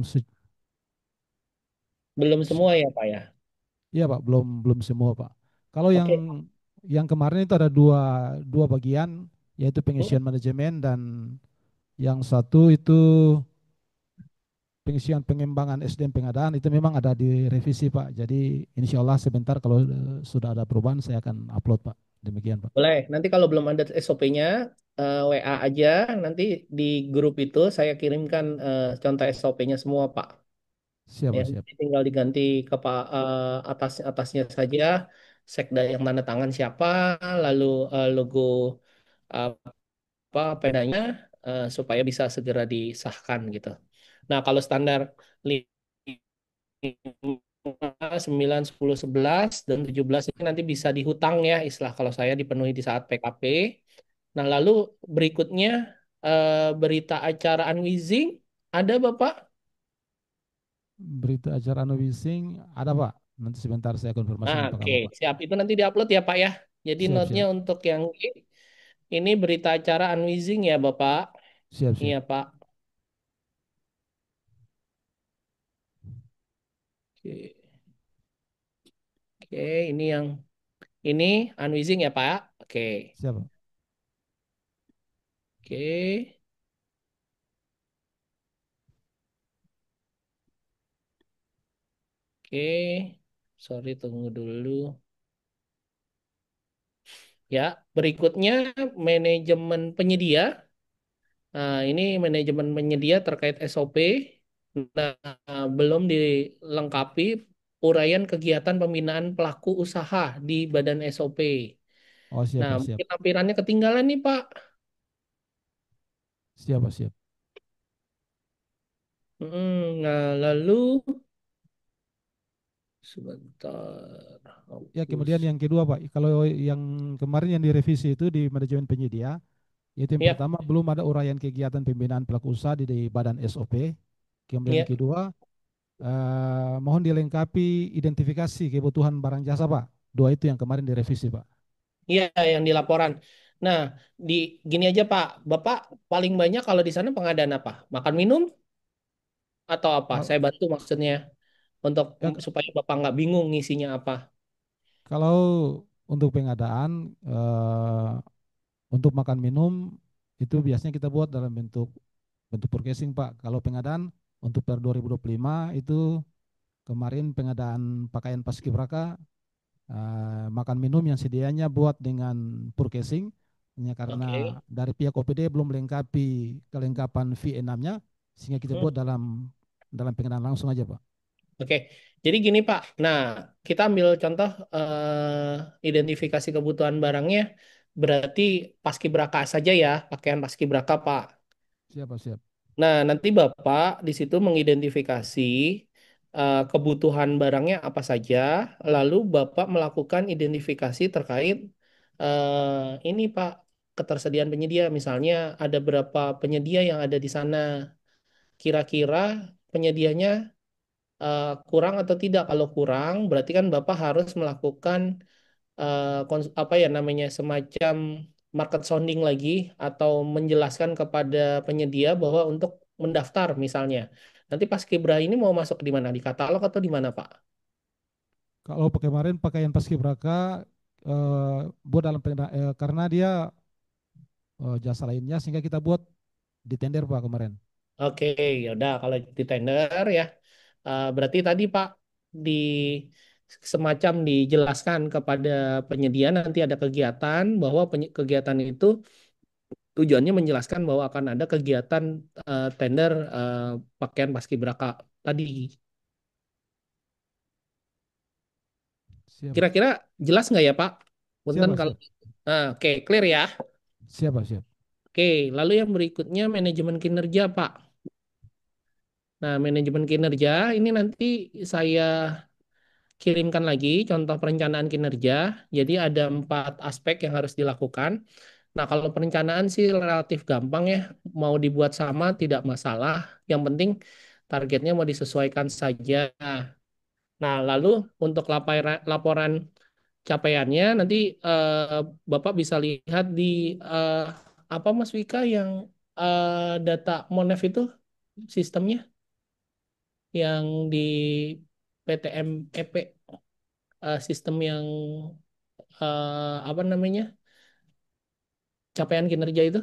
Se- Belum se- semua ya Pak ya. Iya Pak, belum belum semua Pak. Kalau Oke. yang kemarin itu ada dua dua bagian, yaitu Hmm, pengisian manajemen dan yang satu itu pengisian pengembangan SDM pengadaan itu memang ada di revisi Pak. Jadi insya Allah sebentar kalau sudah ada perubahan saya akan upload Pak. Demikian Pak. boleh. Nanti kalau belum ada SOP-nya, WA aja. Nanti di grup itu saya kirimkan contoh SOP-nya semua Pak. Siap Ya, Pak, siap. nanti tinggal diganti ke atasnya saja. Sekda yang tanda tangan siapa, lalu logo apa pedanya supaya bisa segera disahkan gitu. Nah, kalau standar 9, 10, 11 dan 17 ini nanti bisa dihutang ya, istilah kalau saya dipenuhi di saat PKP. Nah, lalu berikutnya berita acara unwheezing ada Bapak? Berita acara Anu Bising ada Pak. Nanti sebentar saya konfirmasi Nah, dengan Pak oke, Kabak Pak. siap. Itu nanti diupload ya Pak ya. Jadi Siap, note-nya siap. untuk yang ini berita acara unwheezing ya Bapak. Siap, Iya siap. Pak. Oke, oke, ini yang ini unwheezing ya Pak. Oke, Siap Pak. oke, oke. Sorry, tunggu dulu. Ya, berikutnya manajemen penyedia. Nah, ini manajemen penyedia terkait SOP. Nah, belum dilengkapi uraian kegiatan pembinaan pelaku usaha di Badan SOP. Oh, siap Nah, Pak, siap. mungkin lampirannya ketinggalan nih, Pak. Siap Pak, siap. Nah, lalu sebentar. Ya, kemudian Hapus. yang kedua Pak, kalau yang kemarin yang direvisi itu di manajemen penyedia, yaitu yang Ya, pertama belum ada uraian kegiatan pembinaan pelaku usaha di Badan SOP. Kemudian ya, yang kedua, mohon dilengkapi identifikasi kebutuhan barang jasa Pak. Dua itu yang kemarin direvisi Pak. ya, yang di laporan. Nah, di gini aja, Pak. Bapak paling banyak kalau di sana pengadaan apa? Makan minum atau apa? Kal- Saya bantu maksudnya untuk Ya, supaya Bapak nggak bingung ngisinya apa. kalau untuk pengadaan, untuk makan minum itu biasanya kita buat dalam bentuk bentuk purchasing Pak. Kalau pengadaan untuk per 2025 itu kemarin pengadaan pakaian paskibraka, makan minum yang sedianya buat dengan purchasing, hanya karena Oke. dari pihak OPD belum melengkapi kelengkapan V6-nya sehingga kita Hmm. buat dalam pengadaan langsung aja Pak. Oke, jadi gini Pak. Nah, kita ambil contoh identifikasi kebutuhan barangnya. Berarti paskibraka saja ya, pakaian paskibraka Pak. Siap Pak, siap. Nah, nanti Bapak di situ mengidentifikasi kebutuhan barangnya apa saja, lalu Bapak melakukan identifikasi terkait ini Pak, ketersediaan penyedia. Misalnya ada berapa penyedia yang ada di sana. Kira-kira penyedianya kurang atau tidak. Kalau kurang, berarti kan Bapak harus melakukan apa ya namanya semacam market sounding lagi atau menjelaskan kepada penyedia bahwa untuk mendaftar misalnya. Nanti pas Kibra ini mau masuk di mana? Di katalog atau di mana, Pak? Kalau kemarin pakaian paskibraka buat karena dia jasa lainnya sehingga kita buat di tender Pak kemarin. Oke, ya udah kalau di tender ya. Berarti tadi Pak di semacam dijelaskan kepada penyedia nanti ada kegiatan bahwa kegiatan itu tujuannya menjelaskan bahwa akan ada kegiatan tender pakaian paskibraka tadi. Siap Pak. Kira-kira jelas nggak ya Pak? Siap Punten Pak, kalau siap. Oke, clear ya. Siap Pak, siap. Oke, lalu yang berikutnya manajemen kinerja Pak. Nah, manajemen kinerja ini nanti saya kirimkan lagi contoh perencanaan kinerja. Jadi ada 4 aspek yang harus dilakukan. Nah, kalau perencanaan sih relatif gampang ya. Mau dibuat sama tidak masalah. Yang penting targetnya mau disesuaikan saja. Nah, lalu untuk laporan capaiannya nanti eh, Bapak bisa lihat di eh, apa Mas Wika yang data Monef itu sistemnya. yang di PTM EP, sistem yang apa namanya, capaian kinerja itu,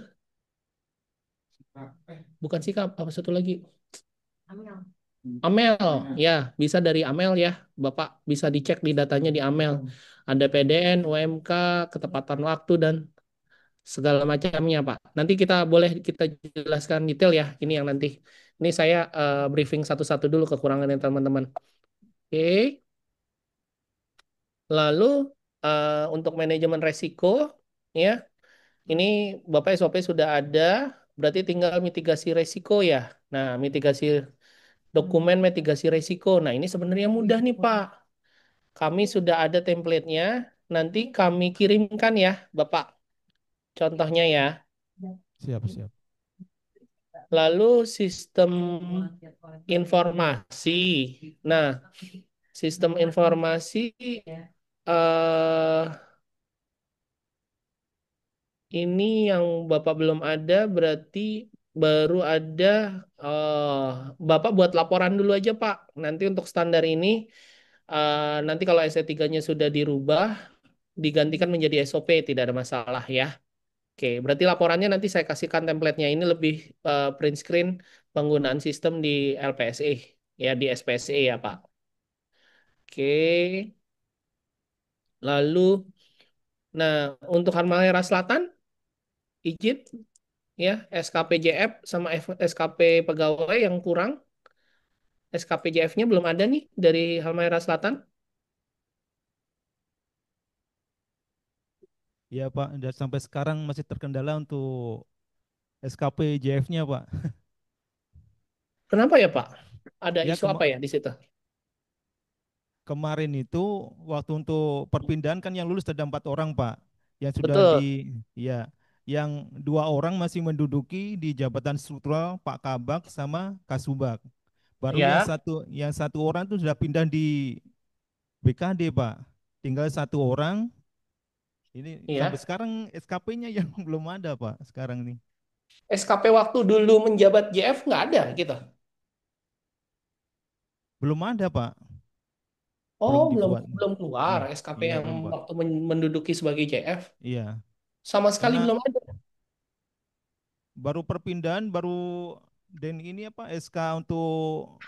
bukan sikap, apa satu lagi, Amel, ya bisa dari Amel ya, Bapak bisa dicek di datanya di Amel. Ada PDN, UMK, ketepatan waktu dan segala macamnya Pak. Nanti kita boleh kita jelaskan detail ya. Ini yang nanti. Ini saya briefing satu-satu dulu kekurangannya teman-teman. Oke. Lalu untuk manajemen resiko ya, ini Bapak SOP sudah ada, berarti tinggal mitigasi resiko ya. Nah, dokumen mitigasi resiko. Nah, ini sebenarnya mudah nih Pak. Kami sudah ada template-nya. Nanti kami kirimkan ya, Bapak. Contohnya ya. Siap, siap. Lalu sistem informasi. Nah, sistem informasi eh ini yang Bapak belum ada berarti baru ada, eh Bapak buat laporan dulu aja, Pak. Nanti untuk standar ini nanti kalau SE3-nya sudah dirubah digantikan menjadi SOP, tidak ada masalah ya. Oke, berarti laporannya nanti saya kasihkan template-nya, ini lebih print screen penggunaan sistem di LPSE, ya di SPSE ya Pak. Oke, lalu nah untuk Halmahera Selatan izin ya SKPJF sama SKP pegawai yang kurang, SKPJF-nya belum ada nih dari Halmahera Selatan. Iya Pak, dan sampai sekarang masih terkendala untuk SKP JF-nya Pak. Kenapa ya Pak? Ada Ya isu apa ya di situ? kemarin itu waktu untuk perpindahan kan yang lulus ada 4 orang Pak, yang sudah Betul, di ya, yang 2 orang masih menduduki di jabatan struktural Pak Kabak sama Kasubag. Baru ya, yang satu orang itu sudah pindah di BKD Pak. Tinggal 1 orang. Ini sampai ya. sekarang SKP-nya yang belum ada Pak sekarang nih. SKP waktu dulu menjabat JF nggak ada gitu. Belum ada Pak, Oh, belum belum dibuat. belum keluar Iya, SKP iya yang belum Pak. waktu menduduki sebagai JF. Iya, Sama sekali karena belum ada. baru perpindahan, baru dan ini apa SK untuk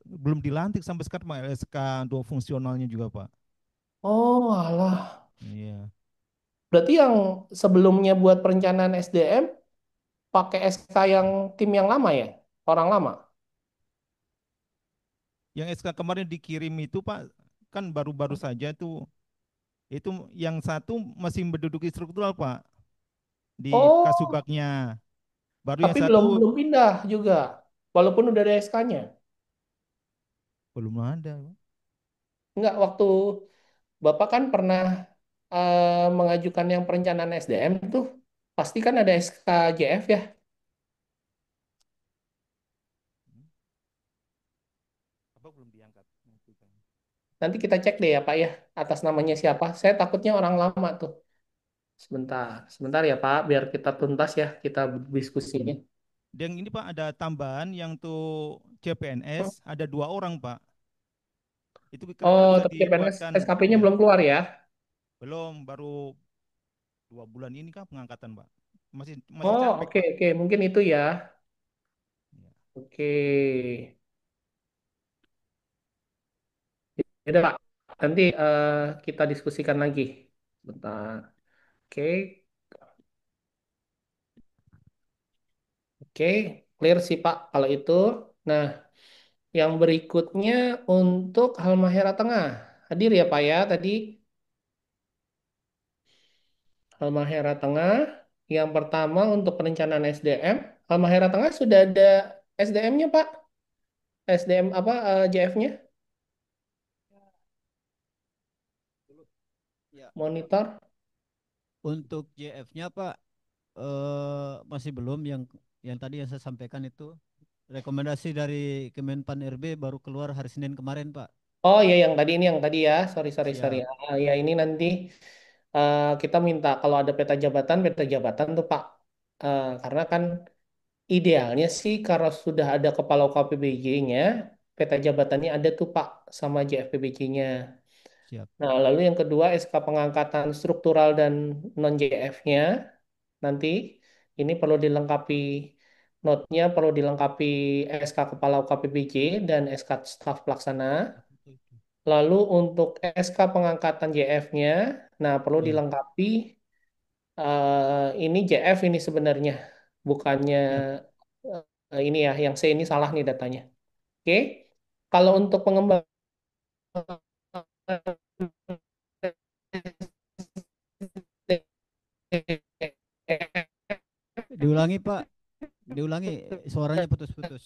belum dilantik sampai sekarang Pak, SK untuk fungsionalnya juga Pak. Oh, alah. Iya. Berarti yang sebelumnya buat perencanaan SDM pakai SK yang tim yang lama ya? Orang lama? Yang SK kemarin dikirim itu Pak kan baru-baru saja tuh. Itu yang satu masih menduduki struktural Pak di Oh, Kasubagnya. Baru yang tapi belum satu belum pindah juga. Walaupun udah ada SK-nya. belum ada. Enggak, waktu Bapak kan pernah mengajukan yang perencanaan SDM tuh, pasti kan ada SKJF ya. Apa belum diangkat? Nanti kita cek deh ya Pak ya, atas namanya siapa. Saya takutnya orang lama tuh. Sebentar, sebentar ya Pak, biar kita tuntas ya, kita diskusinya. Dan ini Pak ada tambahan yang untuk CPNS ada 2 orang Pak. Itu kira-kira Oh, bisa tapi CPNS dibuatkan SKP-nya ya. belum keluar ya? Belum, baru 2 bulan ini kah pengangkatan Pak. Masih masih Oh, capek oke Pak. oke, mungkin itu ya. Ya. Oke. Ya udah Pak, nanti kita diskusikan lagi. Bentar. Oke, oke, clear sih Pak kalau itu. Nah, yang berikutnya untuk Halmahera Tengah. Hadir ya Pak ya tadi. Halmahera Tengah. Yang pertama untuk perencanaan SDM. Halmahera Tengah sudah ada SDM-nya Pak. SDM apa JF-nya? Ya, Monitor. untuk JF-nya Pak masih belum yang tadi yang saya sampaikan itu rekomendasi dari Kemenpan RB baru keluar hari Senin kemarin Pak. Oh iya yang tadi ini yang tadi ya. Sorry sorry sorry. Siap. Ya ini nanti kita minta kalau ada peta jabatan tuh Pak. Karena kan idealnya sih kalau sudah ada kepala KPBJ-nya, peta jabatannya ada tuh Pak sama JFPBJ-nya. Siap. Nah, lalu yang kedua SK pengangkatan struktural dan non JF-nya nanti ini perlu dilengkapi notnya perlu dilengkapi SK Kepala UKPBJ dan SK Staf Pelaksana. Lalu untuk SK pengangkatan JF-nya, nah perlu Ya, dilengkapi ini JF ini sebenarnya bukannya siap. ini ya yang C ini salah nih datanya. Oke. Kalau untuk pengembangan Diulangi, Pak. Diulangi, suaranya putus-putus.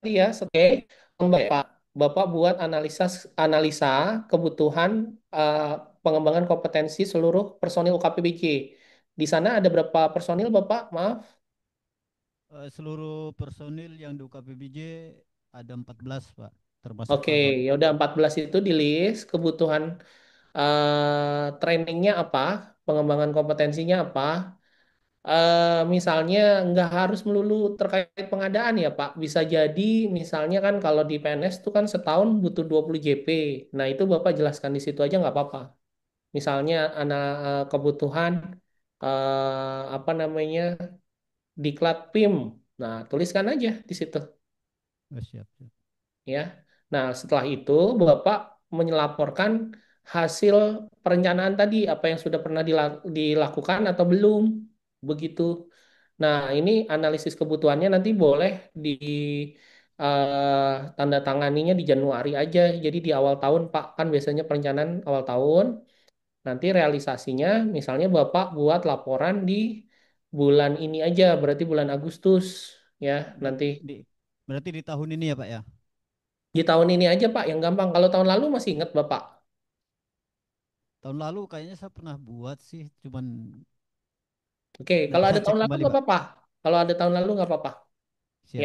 ya, oke, Pak, Bapak buat analisa analisa kebutuhan eh, pengembangan kompetensi seluruh personil UKPBJ. Di sana ada berapa personil, Bapak? Maaf. Seluruh personil yang di UKPBJ ada 14, Pak, termasuk Oke, kabak. ya udah 14 itu di list kebutuhan trainingnya apa, pengembangan kompetensinya apa. Misalnya nggak harus melulu terkait pengadaan ya Pak. Bisa jadi misalnya kan kalau di PNS itu kan setahun butuh 20 JP. Nah itu Bapak jelaskan di situ aja nggak apa-apa. Misalnya anak kebutuhan apa namanya diklat PIM. Nah tuliskan aja di situ Oh, siap, siap. ya. Nah, setelah itu Bapak menyelaporkan hasil perencanaan tadi, apa yang sudah pernah dilakukan atau belum. Begitu. Nah, ini analisis kebutuhannya nanti boleh di tanda tanganinya di Januari aja. Jadi di awal tahun, Pak, kan biasanya perencanaan awal tahun. Nanti realisasinya, misalnya Bapak buat laporan di bulan ini aja, berarti bulan Agustus ya. Di, Nanti di, berarti di tahun ini ya, Pak ya? di tahun ini aja Pak yang gampang. Kalau tahun lalu masih ingat Bapak? Tahun lalu kayaknya saya pernah buat sih, cuman Oke, nanti kalau ada saya cek tahun lalu kembali, nggak Pak. apa-apa. Kalau ada tahun lalu nggak apa-apa.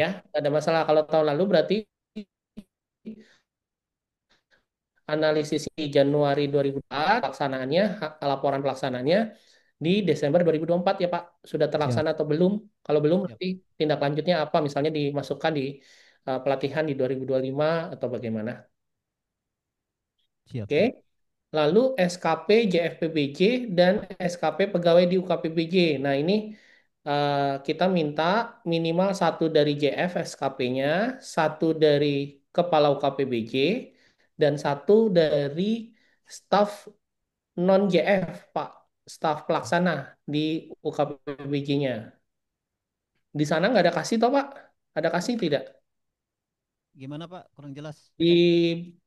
Ya, Siap, nggak ada masalah. Kalau tahun lalu berarti analisis di Januari 2004, pelaksanaannya, laporan pelaksanaannya di Desember 2024 ya Pak. Sudah siap, terlaksana atau belum? Kalau belum siap, berarti tindak lanjutnya apa? Misalnya dimasukkan di pelatihan di 2025 atau bagaimana? siap, Oke. siap. Lalu SKP JFPBJ dan SKP pegawai di UKPBJ. Nah, ini kita minta minimal satu dari JF SKP-nya, satu dari kepala UKPBJ, dan satu dari staf non JF, Pak, staf pelaksana di UKPBJ-nya. Di sana nggak ada kasih toh, Pak? Ada kasih tidak? Gimana, Pak? Kurang jelas. Di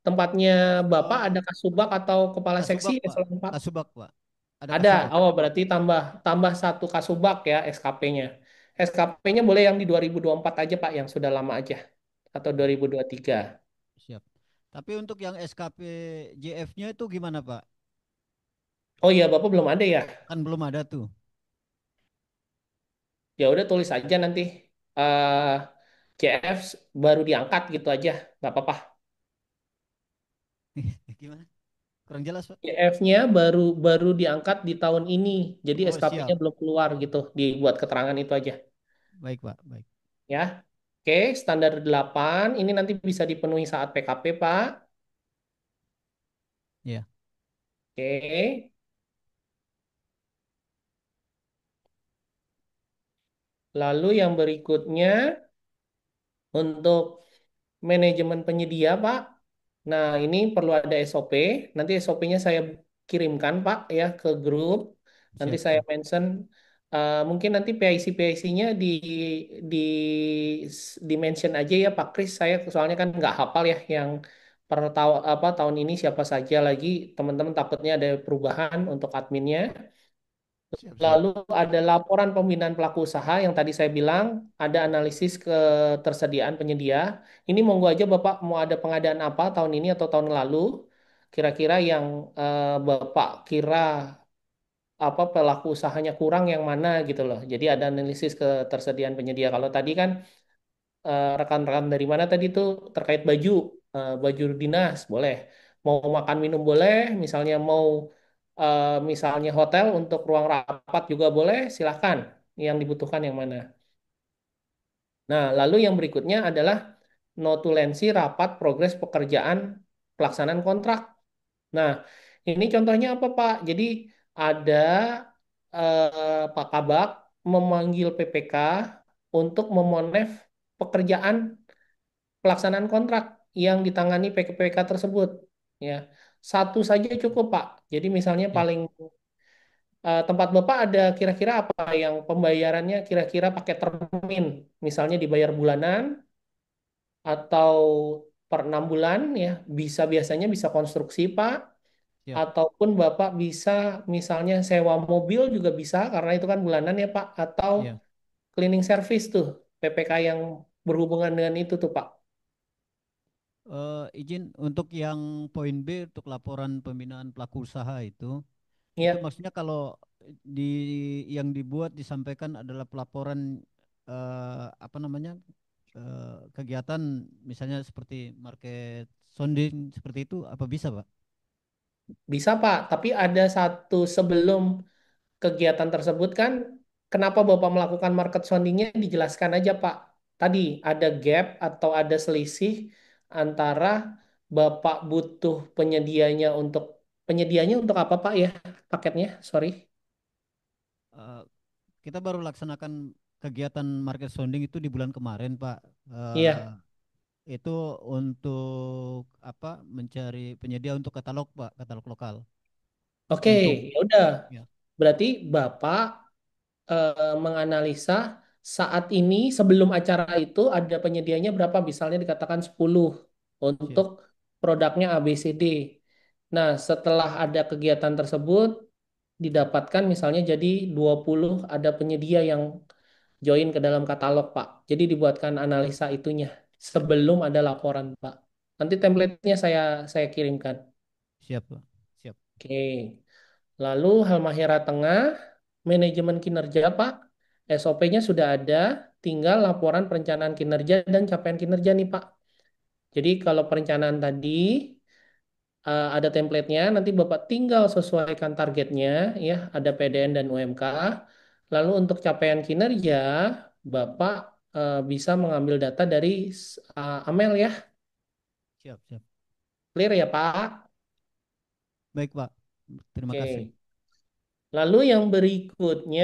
tempatnya Bapak Oh, ada kasubag atau kepala seksi Kasubag, Pak. eselon 4? Kasubag, Pak. Ada Ada. Kasubag. Oh, berarti tambah tambah satu kasubag ya SKP-nya. SKP-nya boleh yang di 2024 aja Pak, yang sudah lama aja. Atau 2023. Siap. Tapi untuk yang SKP JF-nya itu gimana, Pak? Oh iya, Bapak belum ada ya? Kan belum ada tuh. Ya udah tulis aja nanti. eh CF baru diangkat gitu aja. Nggak apa-apa. Gimana? Kurang jelas, Pak. CF-nya baru baru diangkat di tahun ini. Jadi Oh, SKP-nya siap. belum keluar gitu. Dibuat keterangan itu aja. Baik, Pak. Baik. Ya. Oke, standar 8. Ini nanti bisa dipenuhi saat PKP, Pak. Ya. Oke. Lalu yang berikutnya untuk manajemen penyedia, Pak. Nah, ini perlu ada SOP. Nanti SOP-nya saya kirimkan, Pak, ya ke grup. Nanti Siap, saya siap. mention mungkin nanti PIC-PIC-nya di di mention aja ya Pak Kris. Saya soalnya kan nggak hafal ya yang per tahun ini siapa saja lagi. Teman-teman takutnya ada perubahan untuk adminnya. Siap, siap. Lalu ada laporan pembinaan pelaku usaha yang tadi saya bilang, ada analisis ketersediaan penyedia. Ini monggo aja Bapak mau ada pengadaan apa tahun ini atau tahun lalu, kira-kira yang Bapak kira apa pelaku usahanya kurang yang mana gitu loh. Jadi ada analisis ketersediaan penyedia. Kalau tadi kan rekan-rekan dari mana tadi tuh terkait baju, baju dinas boleh, mau makan minum boleh, misalnya mau misalnya hotel untuk ruang rapat juga boleh, silahkan. Yang dibutuhkan yang mana? Nah, lalu yang berikutnya adalah notulensi rapat progres pekerjaan pelaksanaan kontrak. Nah, ini contohnya apa, Pak? Jadi ada Pak Kabak memanggil PPK untuk memonef pekerjaan pelaksanaan kontrak yang ditangani PPK tersebut. Ya, satu saja cukup, Pak. Jadi misalnya Siap. paling tempat Bapak ada kira-kira apa yang pembayarannya kira-kira pakai termin, misalnya dibayar bulanan atau per 6 bulan ya, bisa biasanya bisa konstruksi, Pak. Siap. Ataupun Bapak bisa misalnya sewa mobil juga bisa karena itu kan bulanan ya Pak, atau Iya. cleaning service tuh, PPK yang berhubungan dengan itu tuh Pak. Izin untuk yang poin B untuk laporan pembinaan pelaku usaha itu Ya, maksudnya kalau di yang dibuat disampaikan adalah pelaporan apa namanya kegiatan misalnya seperti market sounding seperti itu apa bisa Pak? bisa Pak, tapi ada satu sebelum kegiatan tersebut kan, kenapa Bapak melakukan market soundingnya dijelaskan aja Pak. Tadi ada gap atau ada selisih antara Bapak butuh penyedianya untuk apa Pak ya paketnya, sorry. Eh, kita baru laksanakan kegiatan market sounding itu di bulan kemarin Pak. Iya, Itu untuk apa mencari penyedia untuk katalog Pak, katalog lokal. oke, Untuk ya udah. ya Berarti Bapak menganalisa saat ini sebelum acara itu ada penyedianya berapa? Misalnya dikatakan 10 siap untuk produknya ABCD. Nah, setelah ada kegiatan tersebut didapatkan misalnya jadi 20 ada penyedia yang join ke dalam katalog, Pak. Jadi dibuatkan analisa itunya sebelum ada laporan, Pak. Nanti template-nya saya kirimkan. siap Pak. Siap. Oke. Lalu Halmahera Tengah, manajemen kinerja Pak, SOP-nya sudah ada, tinggal laporan perencanaan kinerja dan capaian kinerja nih Pak. Jadi kalau perencanaan tadi ada template-nya, nanti Bapak tinggal sesuaikan targetnya, ya, ada PDN dan UMK. Lalu untuk capaian kinerja, Bapak bisa mengambil data dari Amel ya, Siap, siap. clear ya Pak? Baik, Pak. Terima kasih. Oke. Lalu yang berikutnya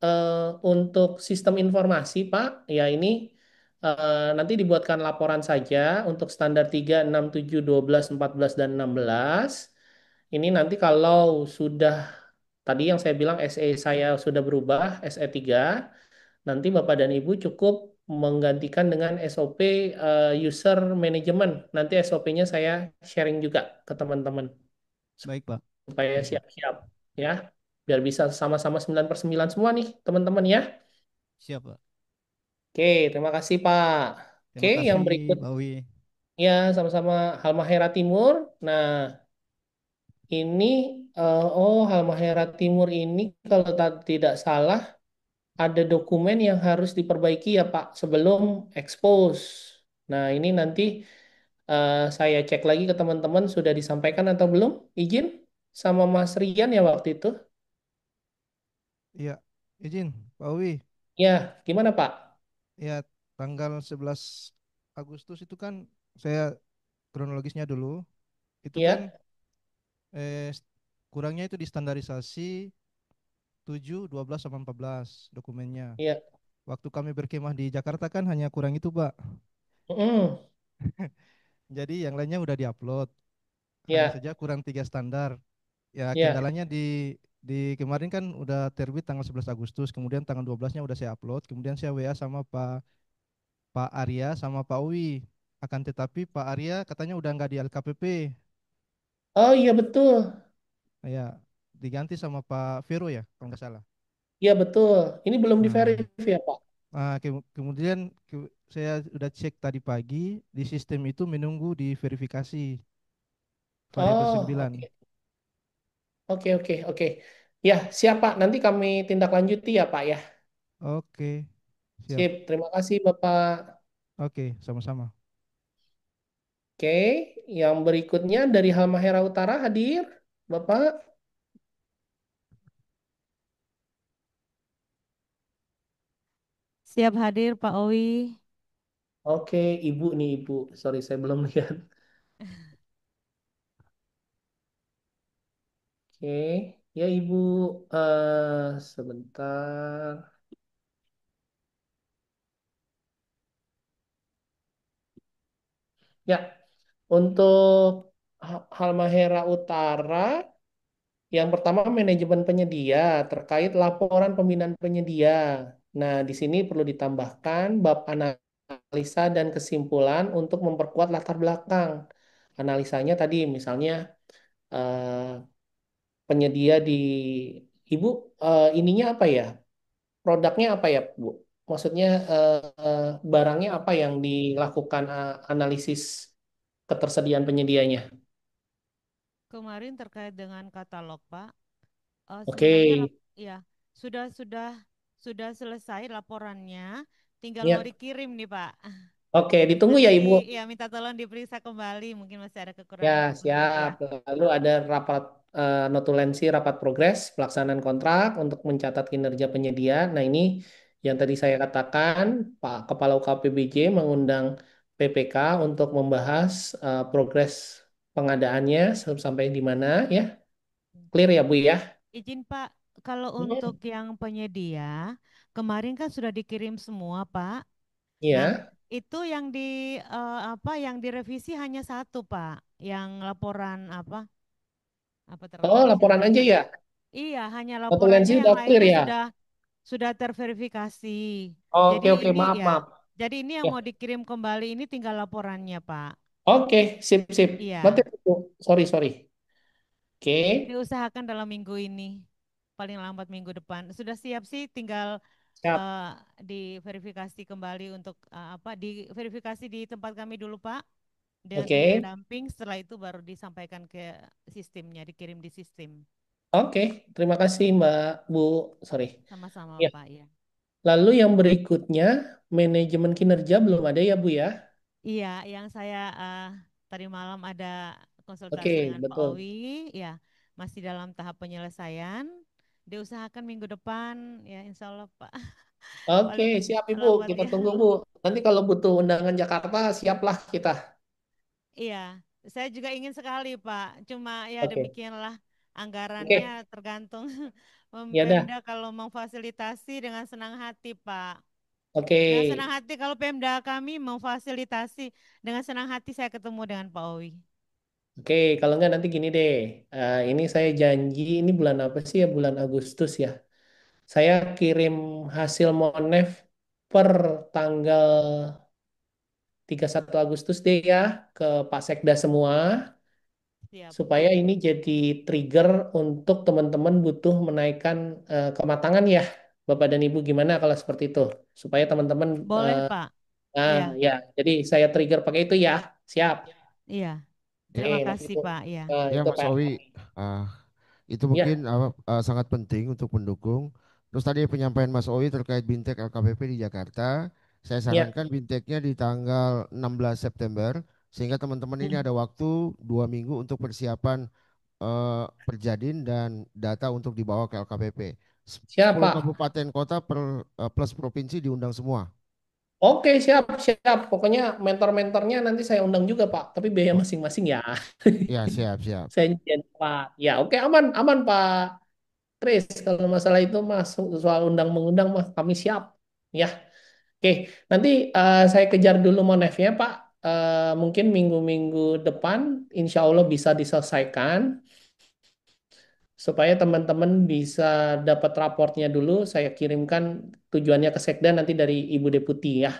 eh, untuk sistem informasi, Pak, ya ini nanti dibuatkan laporan saja untuk standar 3, 6, 7, 12, 14, dan 16. Ini nanti kalau sudah, tadi yang saya bilang SE saya sudah berubah, SE 3, nanti Bapak dan Ibu cukup menggantikan dengan SOP user management. Nanti SOP-nya saya sharing juga ke teman-teman Baik, Pak. supaya Baik, Pak. siap-siap ya biar bisa sama-sama 9/9 semua nih teman-teman ya. Siap, Pak. Oke, terima kasih Pak. Oke, Terima yang kasih, berikut Pak Wi. ya sama-sama Halmahera Timur. Nah, ini Halmahera Timur ini kalau tidak salah ada dokumen yang harus diperbaiki ya Pak sebelum expose. Nah, ini nanti saya cek lagi ke teman-teman sudah disampaikan atau belum. Izin sama Mas Rian ya waktu itu. Iya, izin Pak Wi. Ya, gimana Pak? Ya, tanggal 11 Agustus itu kan saya kronologisnya dulu. Itu kan Ya, eh, kurangnya itu di standarisasi 7, 12 sama 14 dokumennya. ya. Waktu kami berkemah di Jakarta kan hanya kurang itu, Pak. Mm, Jadi yang lainnya udah diupload. Hanya ya, saja kurang 3 standar. Ya, ya. kendalanya di kemarin kan udah terbit tanggal 11 Agustus, kemudian tanggal 12-nya udah saya upload, kemudian saya WA sama Pak Pak Arya sama Pak Uwi. Akan tetapi Pak Arya katanya udah nggak di LKPP. Oh iya betul. Ya, diganti sama Pak Vero ya, kalau nggak salah. Iya betul. Ini belum di Nah, verify ya, Pak. kemudian saya udah cek tadi pagi di sistem itu menunggu diverifikasi variabel Oh, 9. oke. Oke, oke, oke. Ya, siap, Pak. Nanti kami tindak lanjuti ya, Pak ya. Oke, siap. Sip. Terima kasih, Bapak. Oke, sama-sama. Oke, yang berikutnya dari Halmahera Utara hadir, Bapak. Siap hadir Pak Owi. Oke, Ibu nih Ibu. Sorry, saya belum lihat. Oke, ya Ibu. Sebentar. Ya, untuk Halmahera Utara, yang pertama manajemen penyedia terkait laporan pembinaan penyedia. Nah, di sini perlu ditambahkan bab analisa dan kesimpulan untuk memperkuat latar belakang. Analisanya tadi misalnya eh, penyedia di Ibu, ininya apa ya? Produknya apa ya, Bu? Maksudnya barangnya apa yang dilakukan analisis ketersediaan penyedianya? Kemarin terkait dengan katalog Pak, Oke, sebenarnya ya sudah selesai laporannya, tinggal mau ya. dikirim nih Pak. Oke, ditunggu ya Nanti Ibu. ya minta tolong diperiksa kembali, mungkin masih ada Ya, kekurangan kekurangan siap. ya. Lalu ada rapat notulensi, rapat progres, pelaksanaan kontrak untuk mencatat kinerja penyedia. Nah, ini yang tadi saya katakan, Pak Kepala UKPBJ mengundang PPK untuk membahas progres pengadaannya sampai di mana ya. Clear ya, Bu ya? Izin Pak, kalau untuk Hmm, yang penyedia, kemarin kan sudah dikirim semua Pak. Nah, iya. itu yang apa yang direvisi hanya satu Pak, yang laporan apa Oh, terlapor saya laporan lupa aja tadi. ya. Iya, hanya laporannya Notulensi yang udah clear lainnya ya. sudah terverifikasi. Jadi Oke, oke, ini maaf, ya, maaf. jadi ini yang Ya. mau dikirim kembali ini tinggal laporannya, Pak. Oke, sip, sip. Nanti, Iya, sorry, sorry. Oke, diusahakan dalam minggu ini, paling lambat minggu depan. Sudah siap sih, tinggal siap. eh, diverifikasi kembali untuk diverifikasi di tempat kami dulu, Pak, dengan tim Oke. pendamping. Setelah itu baru disampaikan ke sistemnya, dikirim di sistem. Oke, terima kasih Mbak Bu. Sorry. Sama-sama, Ya, Pak, ya. lalu yang berikutnya manajemen kinerja belum ada ya Bu ya? Iya, yang saya tadi malam ada konsultasi Oke, dengan Pak betul. Owi, ya masih dalam tahap penyelesaian. Diusahakan minggu depan, ya Insya Allah Pak. Oke, Paling siap Ibu. lambat Kita ya. tunggu Bu. Nanti kalau butuh undangan Jakarta, siaplah kita. Iya, saya juga ingin sekali Pak. Cuma ya Oke, demikianlah anggarannya oke. tergantung Ya Pemda dah. kalau memfasilitasi dengan senang hati Pak. Oke, Dengan senang hati kalau Pemda kami memfasilitasi dengan senang hati saya ketemu dengan Pak Owi. oke. Kalau nggak nanti gini deh. Ini saya janji, ini bulan apa sih ya? Bulan Agustus ya. Saya kirim hasil Monef per tanggal 31 Agustus deh ya ke Pak Sekda semua Siap. supaya ini jadi trigger untuk teman-teman butuh menaikkan kematangan ya Bapak dan Ibu gimana kalau seperti itu supaya teman-teman Boleh Pak. ah Iya. ya jadi saya trigger pakai itu ya siap. Iya, Ya, terima Nanti kasih itu Pak. Iya, ya itu Mas Pak. Owi, ah, itu mungkin Ya, sangat penting untuk mendukung. Terus tadi penyampaian Mas Owi terkait Bintek LKPP di Jakarta, saya ya. sarankan Binteknya di tanggal 16 September, sehingga teman-teman ini Hmm. ada waktu 2 minggu untuk persiapan Perjadin dan data untuk dibawa ke LKPP. 10 Siapa? kabupaten kota plus provinsi diundang semua. Oke, siap, siap. Pokoknya mentor-mentornya nanti saya undang juga, Pak. Tapi biaya Oh, masing-masing ya. ya siap siap. Saya nyediain, Pak. Ya, oke, aman, aman, Pak. Chris, kalau masalah itu masuk soal undang mengundang mah kami siap. Ya, oke. Nanti saya kejar dulu monefnya, Pak. Mungkin minggu-minggu depan, insya Allah bisa diselesaikan supaya teman-teman bisa dapat raportnya dulu. Saya kirimkan tujuannya ke Sekda nanti dari Ibu Deputi ya.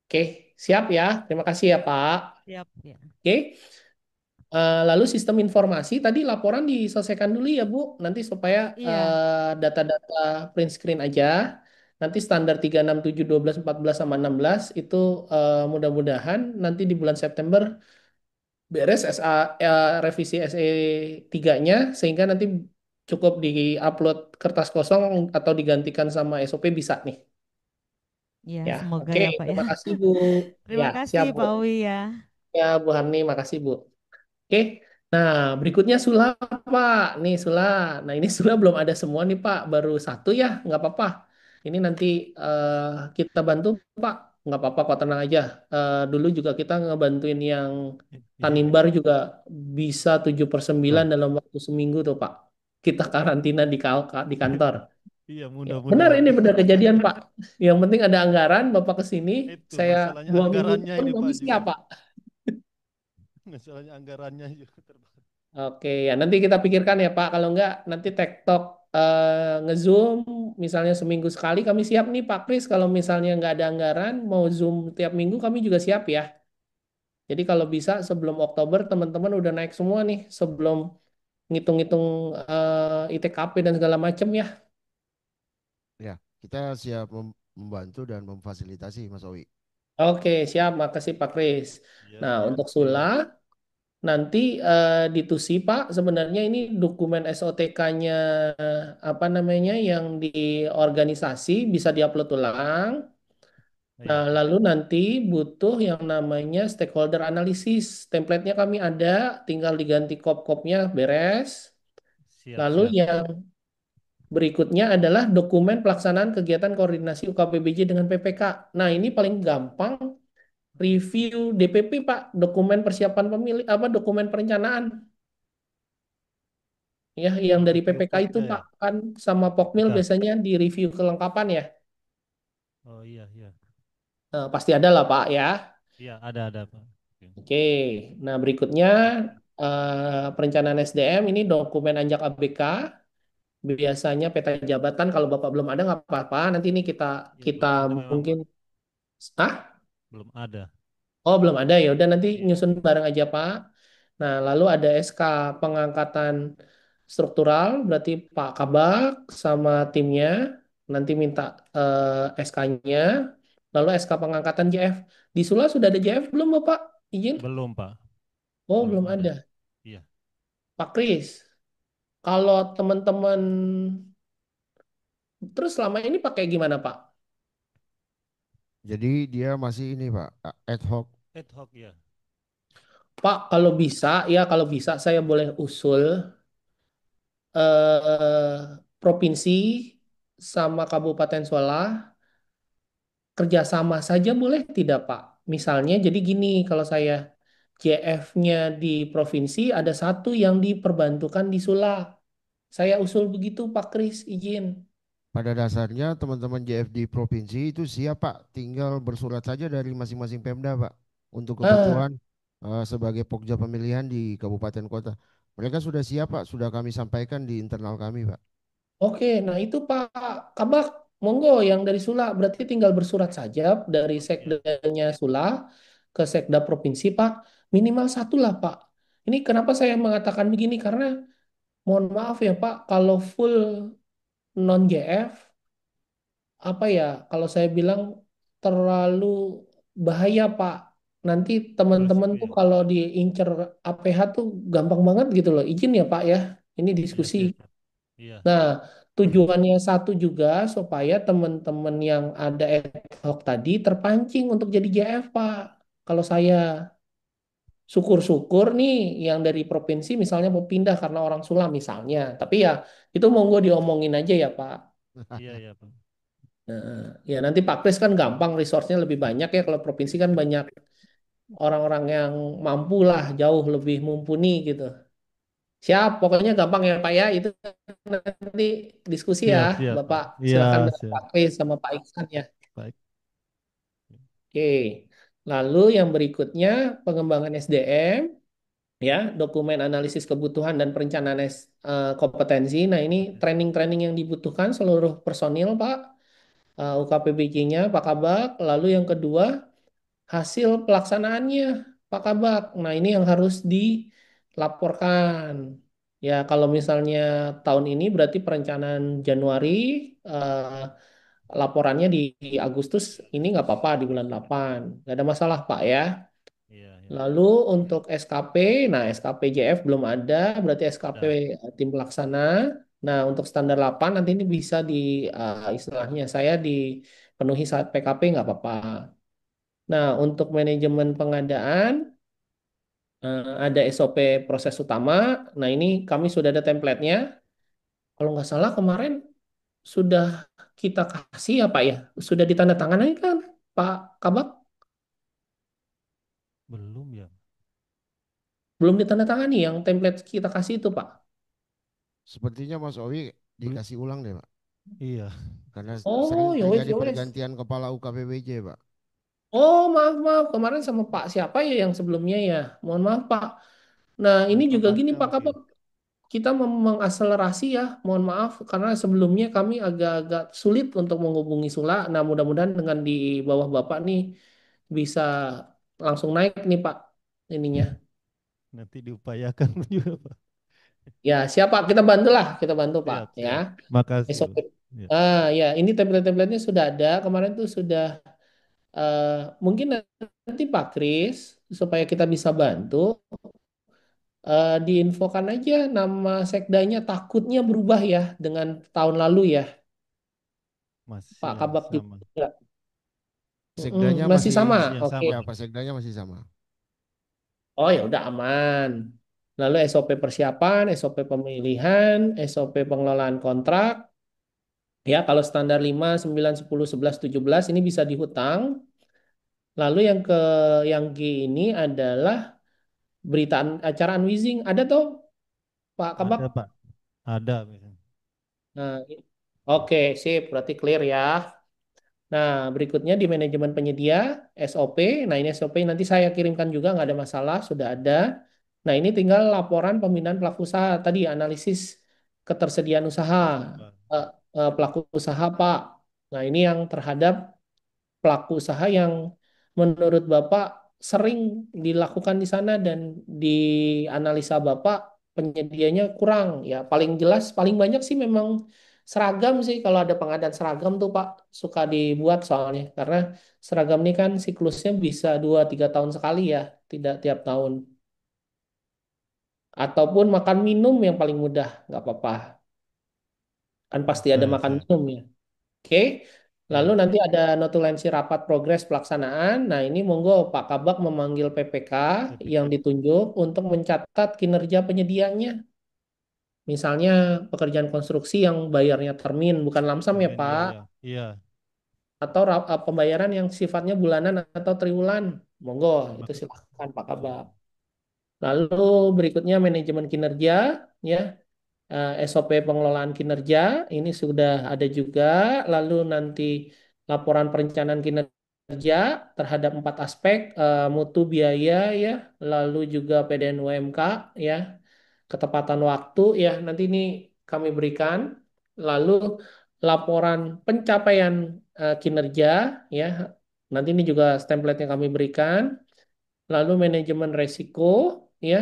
Oke, siap ya. Terima kasih ya, Pak. siap ya. Oke. Lalu sistem informasi tadi laporan diselesaikan dulu ya Bu, nanti supaya Iya, data-data print screen aja. Nanti standar 367, 12, 14 sama 16 itu mudah-mudahan nanti di bulan September beres revisi SE 3-nya sehingga nanti cukup di-upload kertas kosong atau digantikan sama SOP bisa nih. iya Ya, semoga oke. ya Pak ya. Terima kasih Bu. Ya, Terima kasih siap Bu. Pak Owi ya. Ya, Bu Harni, makasih Bu. Oke, nah berikutnya Sula Pak. Nih Sula. Nah ini Sula belum ada semua nih Pak, baru satu ya, nggak apa-apa. Ini nanti kita bantu Pak. Nggak apa-apa kok, tenang aja. Dulu juga kita ngebantuin yang Iya, Tanimbar juga bisa 7/9 oh, dalam waktu seminggu tuh Pak. Kita karantina di kantor. iya Ya, mudah-mudahan benar, ini nanti benar kejadian Pak. Yang penting ada anggaran, Bapak ke sini, itu saya masalahnya 2 minggu anggarannya pun ini kami Pak siap juga. Pak. Masalahnya anggarannya juga terbatas. Oke, ya nanti kita pikirkan ya Pak. Kalau enggak, nanti tektok nge-zoom, misalnya seminggu sekali kami siap nih Pak Kris. Kalau misalnya nggak ada anggaran, mau zoom tiap minggu kami juga siap ya. Jadi kalau bisa sebelum Oktober teman-teman udah naik semua nih, sebelum ngitung-ngitung ITKP dan segala macam ya. Ya, kita siap membantu dan memfasilitasi Mas Owi. Oke, siap. Makasih Pak Kris. Iya, Nah, iya. untuk Iya. Sula, nanti di TUSI Pak, sebenarnya ini dokumen SOTK-nya apa namanya yang di organisasi bisa diupload ulang. Iya, Nah, Pak. lalu nanti butuh yang namanya stakeholder analysis. Template-nya kami ada, tinggal diganti kop-kopnya beres. Siap, Lalu siap. yang berikutnya adalah dokumen pelaksanaan kegiatan koordinasi UKPBJ dengan PPK. Nah, ini paling gampang review DPP Pak, dokumen persiapan pemilih apa dokumen perencanaan. Ya, yang Oh, dari review PPK itu Pokja Pak ya, kan sama Pokmil PPK. biasanya di review kelengkapan ya. Oh iya, iya. Nah, pasti ada lah Pak ya. Iya, ada Pak. Oke. Oke, nah berikutnya perencanaan SDM ini dokumen anjak ABK, biasanya peta jabatan kalau Bapak belum ada nggak apa-apa. Nanti ini kita Ya, kita belum ada memang mungkin Pak. ah Belum ada. oh belum ada ya. Udah nanti Iya. nyusun bareng aja Pak. Nah lalu ada SK pengangkatan struktural, berarti Pak Kabak sama timnya nanti minta SK-nya. Lalu SK pengangkatan JF. Di Sula sudah ada JF belum Bapak? Izin? Belum Pak. Oh Belum belum ada. ada. Iya. Pak Kris, kalau teman-teman terus selama ini pakai gimana Pak? Jadi dia masih ini Pak, ad hoc. Ad hoc ya. Pak, kalau bisa ya kalau bisa saya boleh usul provinsi sama Kabupaten Suala kerjasama saja boleh tidak Pak? Misalnya jadi gini kalau saya JF-nya di provinsi ada satu yang diperbantukan di Sula. Saya usul begitu Pak Kris, izin. Pada dasarnya teman-teman JFD provinsi itu siap Pak, tinggal bersurat saja dari masing-masing Pemda Pak untuk Ah, kebutuhan sebagai pokja pemilihan di kabupaten kota. Mereka sudah siap Pak, sudah kami sampaikan di internal kami Pak. oke, nah itu Pak Kabak, monggo yang dari Sula berarti tinggal bersurat saja dari Ya. sekdanya Sula ke sekda provinsi Pak, minimal satu lah Pak. Ini kenapa saya mengatakan begini karena mohon maaf ya Pak, kalau full non JF apa ya, kalau saya bilang terlalu bahaya Pak. Nanti teman-teman Resiko tuh ya. kalau diincer APH tuh gampang banget gitu loh. Izin ya Pak ya, ini Iya, diskusi. siap, Pak. Iya. Nah, tujuannya satu juga supaya teman-teman yang ada ad hoc tadi terpancing untuk jadi JF, Pak. Kalau saya syukur-syukur nih yang dari provinsi misalnya mau pindah karena orang Sula misalnya. Tapi ya itu monggo diomongin aja ya, Pak. Iya, iya, Pak. Nah, ya nanti Pak Kris kan gampang resource-nya lebih banyak ya. Kalau provinsi kan banyak orang-orang yang mampu lah, jauh lebih mumpuni gitu. Siap, pokoknya gampang ya Pak ya. Itu nanti diskusi ya, Siap, siap, Pak. Bapak. Iya, Silakan dengan siap. Pak Kris sama Pak Iksan ya. Baik. Oke. Lalu yang berikutnya pengembangan SDM ya, dokumen analisis kebutuhan dan perencanaan kompetensi. Nah, ini training-training yang dibutuhkan seluruh personil Pak, UKPBJ-nya Pak Kabak. Lalu yang kedua hasil pelaksanaannya Pak Kabak. Nah, ini yang harus dilaporkan. Ya, kalau misalnya tahun ini berarti perencanaan Januari, eh, laporannya di Agustus ini nggak apa-apa di bulan 8. Nggak ada masalah Pak ya. Iya, iya. Lalu untuk SKP, nah SKP JF belum ada, berarti SKP Ada. tim pelaksana. Nah, untuk standar 8 nanti ini bisa istilahnya saya dipenuhi saat PKP nggak apa-apa. Nah, untuk manajemen pengadaan ada SOP proses utama. Nah, ini kami sudah ada template-nya. Kalau nggak salah kemarin sudah kita kasih ya Pak ya? Sudah ditandatangani kan Pak Kabak? Belum ya. Belum ditandatangani yang template kita kasih itu Pak. Sepertinya Mas Owi Bel- dikasih ulang deh, Pak. Iya. Karena sering Oh, ya wes, terjadi ya wes. pergantian kepala UKPBJ, Pak. Oh, maaf, maaf. Kemarin sama Pak siapa ya yang sebelumnya ya? Mohon maaf, Pak. Nah, ini Pak juga gini, Pasca Pak mungkin. Kabak. Kita mengakselerasi ya, mohon maaf. Karena sebelumnya kami agak-agak sulit untuk menghubungi Sula. Nah, mudah-mudahan dengan di bawah Bapak nih bisa langsung naik nih, Pak. Ininya. Nanti diupayakan juga Pak. Ya, siapa? Kita bantulah. Kita bantu, Pak. Siap, Ya. siap. Makasih SOP. Pak. Ya. Ya, ini template-templatenya sudah ada. Kemarin tuh sudah eh, mungkin nanti Pak Kris supaya kita bisa bantu diinfokan aja nama sekdanya takutnya berubah ya dengan tahun lalu ya Pak Masih Kabak sama. juga. Sekdanya Masih masih sama. Masih yang Oke. sama. ya, Pak Sekdanya masih sama. Oh ya udah aman. Lalu SOP persiapan, SOP pemilihan, SOP pengelolaan kontrak. Ya kalau standar 5, 9, 10, 11, 17 ini bisa dihutang. Lalu yang G ini adalah berita acara unwitting. Ada tuh Pak Kabak. Ada Pak. Ada misalnya. Nah, oke, sip, berarti clear ya. Nah, berikutnya di manajemen penyedia, SOP. Nah, ini SOP nanti saya kirimkan juga, nggak ada masalah, sudah ada. Nah, ini tinggal laporan pembinaan pelaku usaha. Tadi analisis ketersediaan usaha, Pak. eh, pelaku usaha, Pak. Nah, ini yang terhadap pelaku usaha yang menurut Bapak sering dilakukan di sana dan di analisa Bapak penyedianya kurang ya. Paling jelas, paling banyak sih memang seragam sih kalau ada pengadaan seragam tuh Pak suka dibuat soalnya karena seragam ini kan siklusnya bisa 2 3 tahun sekali ya, tidak tiap tahun. Ataupun makan minum yang paling mudah, nggak apa-apa. Kan pasti Bisa, ada makan bisa. minum ya. Oke, lalu Ya. nanti ada notulensi rapat progres pelaksanaan. Nah, ini monggo Pak Kabak memanggil PPK yang PPK. ditunjuk untuk mencatat kinerja penyedianya. Misalnya pekerjaan konstruksi yang bayarnya termin, bukan lamsam ya Termin, Pak, iya, iya. Iya. atau pembayaran yang sifatnya bulanan atau triwulan. Monggo, itu Mak- silahkan Pak Iya. Kabak. Lalu berikutnya manajemen kinerja, ya. SOP pengelolaan kinerja ini sudah ada juga. Lalu nanti laporan perencanaan kinerja terhadap 4 aspek mutu biaya ya, lalu juga PDN UMK ya, ketepatan waktu ya. Nanti ini kami berikan. Lalu laporan pencapaian kinerja ya. Nanti ini juga template yang kami berikan. Lalu manajemen resiko ya.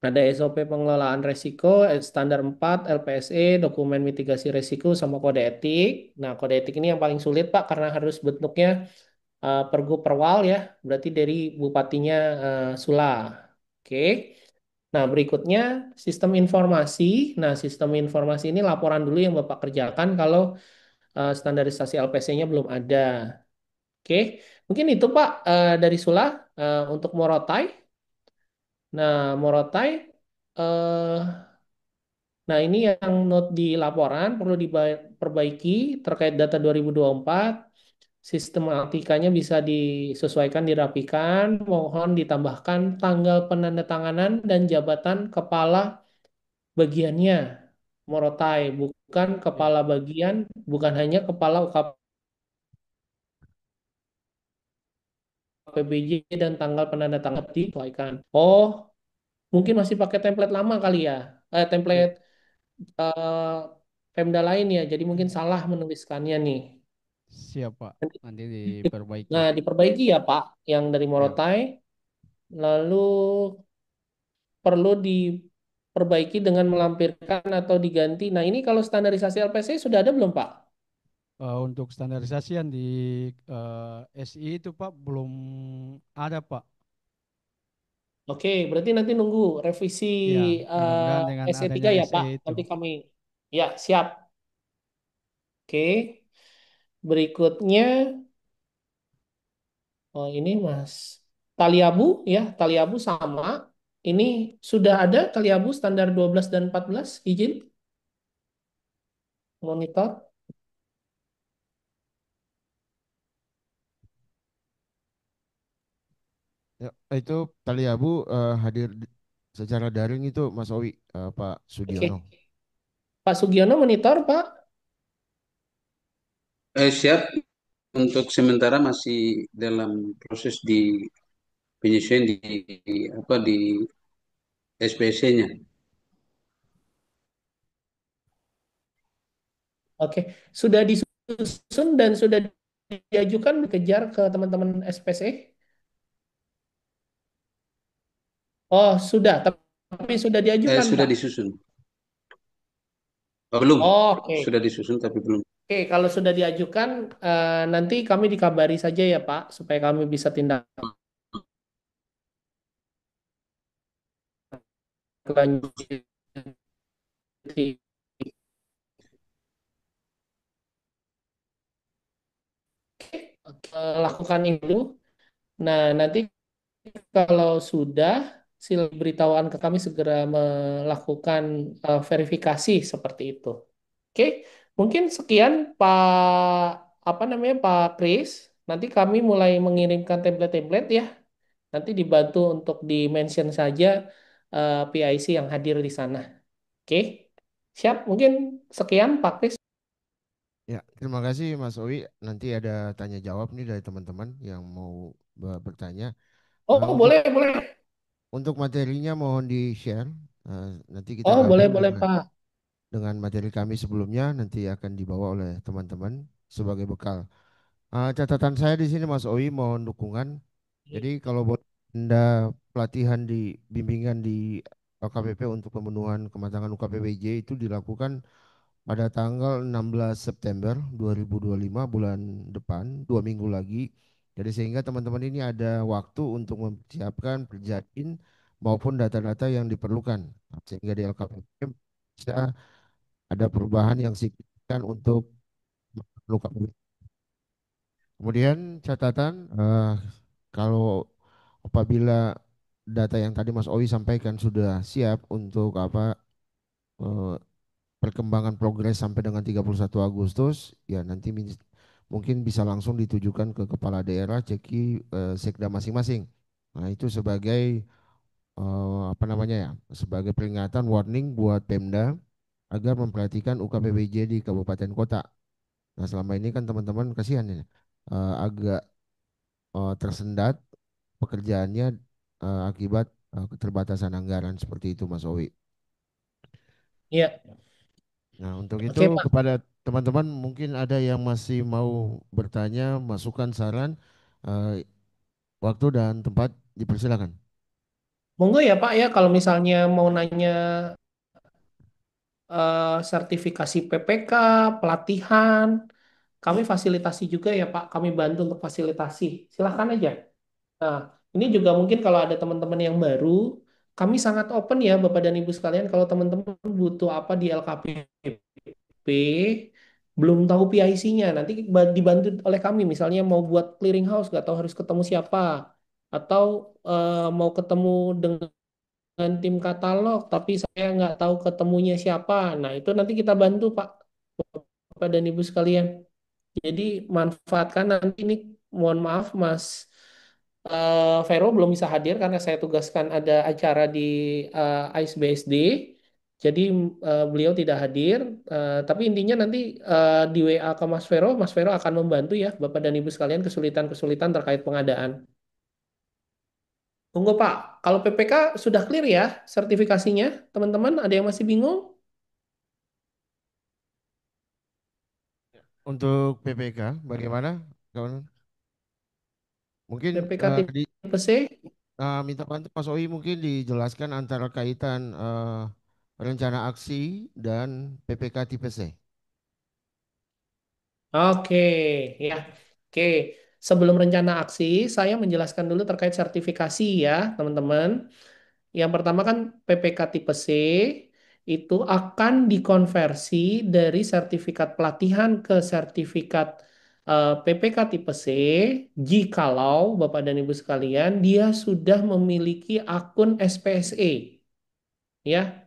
Ada SOP pengelolaan resiko, standar 4, LPSE, dokumen mitigasi resiko, sama kode etik. Nah, kode etik ini yang paling sulit, Pak, karena harus bentuknya pergub perwal ya, berarti dari bupatinya Sula. Oke. Nah, berikutnya sistem informasi. Nah, sistem informasi ini laporan dulu yang Bapak kerjakan kalau standarisasi LPC-nya belum ada. Oke. Mungkin itu, Pak, dari Sula untuk Morotai. Nah, Morotai. eh Nah, ini yang note di laporan perlu diperbaiki terkait data 2024. Sistematikanya bisa disesuaikan, dirapikan. Mohon ditambahkan tanggal penandatanganan dan jabatan kepala bagiannya. Morotai, bukan Iya. kepala bagian, bukan hanya kepala UKPBJ dan tanggal penandatanganan disesuaikan. Oh, mungkin masih pakai template lama kali ya. Ya, Template eh, Pemda lain ya. Jadi mungkin salah menuliskannya nih. siap Pak. Nanti Di- diperbaiki. Nah, diperbaiki ya Pak, yang dari Siap. Morotai. Lalu perlu diperbaiki dengan melampirkan atau diganti. Nah, ini kalau standarisasi LPC sudah ada belum Pak? Untuk standarisasi yang di SI itu Pak belum ada Pak. Oke, berarti nanti nunggu revisi Ya, mudah-mudahan dengan SE3 adanya ya SE Pak. itu. Nanti kami, ya siap. Oke, berikutnya, oh ini Mas. Taliabu ya, Taliabu sama. Ini sudah ada Taliabu standar 12 dan 14 izin? monitor. Ya, itu tali abu hadir secara daring itu Mas Owi, Pak Sudiono. Oke. Pak Sugiono monitor, Pak. Siap, untuk sementara masih dalam proses di penyesuaian di SPC-nya. Oke. Sudah disusun dan sudah diajukan dikejar ke teman-teman SPC? Oh, sudah, tapi sudah diajukan, Sudah Pak. disusun. Oh, belum, Oh, oke. sudah disusun tapi belum. Oke, kalau sudah diajukan, nanti kami dikabari saja ya, Pak, supaya kami bisa tindak lanjuti. Lakukan itu. Nah, nanti kalau sudah, silakan beritahuan ke kami segera melakukan verifikasi seperti itu. Oke, mungkin sekian apa namanya Pak Kris. Nanti kami mulai mengirimkan template-template ya. Nanti dibantu untuk di-mention saja PIC yang hadir di sana. Oke, siap. Mungkin sekian Pak Kris. Ya, terima kasih Mas Owi. Nanti ada tanya jawab nih dari teman-teman yang mau bertanya. Oh, Untuk boleh. materinya mohon di-share. Nanti kita Oh, gabung boleh Pak. dengan materi kami sebelumnya, nanti akan dibawa oleh teman-teman sebagai bekal. Catatan saya di sini Mas Owi mohon dukungan. Jadi kalau buat Anda pelatihan di bimbingan di LKPP untuk pemenuhan kematangan UKPBJ itu dilakukan pada tanggal 16 September 2025 bulan depan, 2 minggu lagi. Jadi sehingga teman-teman ini ada waktu untuk mempersiapkan perjanjian maupun data-data yang diperlukan. Sehingga di LKPP bisa ada perubahan yang signifikan untuk UKPBJ. Kemudian catatan kalau apabila data yang tadi Mas Owi sampaikan sudah siap untuk eh, perkembangan progres sampai dengan 31 Agustus, ya nanti mungkin bisa langsung ditujukan ke kepala daerah ceki sekda masing-masing. Nah, itu sebagai apa namanya ya, sebagai peringatan warning buat Pemda agar memperhatikan UKPBJ di kabupaten kota. Nah, selama ini kan teman-teman kasihan ya, agak tersendat pekerjaannya akibat keterbatasan anggaran seperti itu Mas Owi. Iya. Nah, untuk itu Oke, Pak. kepada teman-teman mungkin ada yang masih mau bertanya, masukan, saran, eh, waktu dan tempat dipersilakan. Monggo ya Pak ya kalau misalnya mau nanya sertifikasi PPK, pelatihan, kami fasilitasi juga ya Pak. Kami bantu untuk fasilitasi. Silahkan aja. Nah, ini juga mungkin kalau ada teman-teman yang baru, kami sangat open ya Bapak dan Ibu sekalian. Kalau teman-teman butuh apa di LKPP, belum tahu PIC-nya, nanti dibantu oleh kami. Misalnya mau buat clearing house, nggak tahu harus ketemu siapa. Atau mau ketemu dengan tim katalog, tapi saya nggak tahu ketemunya siapa. Nah, itu nanti kita bantu Pak, Bapak dan Ibu sekalian. Jadi manfaatkan nanti ini, mohon maaf Mas Vero belum bisa hadir karena saya tugaskan ada acara di AIS BSD. Jadi beliau tidak hadir. Tapi intinya nanti di WA ke Mas Vero akan membantu ya Bapak dan Ibu sekalian kesulitan-kesulitan terkait pengadaan. Tunggu Pak, kalau PPK sudah clear ya sertifikasinya, teman-teman ada yang masih bingung? Untuk PPK bagaimana? Kawan? Mungkin PPK tipe C? minta bantu Mas Owi mungkin dijelaskan antara kaitan rencana aksi dan PPK tipe C. Oke, ya. Oke, sebelum rencana aksi, saya menjelaskan dulu terkait sertifikasi ya, teman-teman. Yang pertama kan PPK tipe C itu akan dikonversi dari sertifikat pelatihan ke sertifikat PPK tipe C jikalau Bapak dan Ibu sekalian dia sudah memiliki akun SPSE. Ya,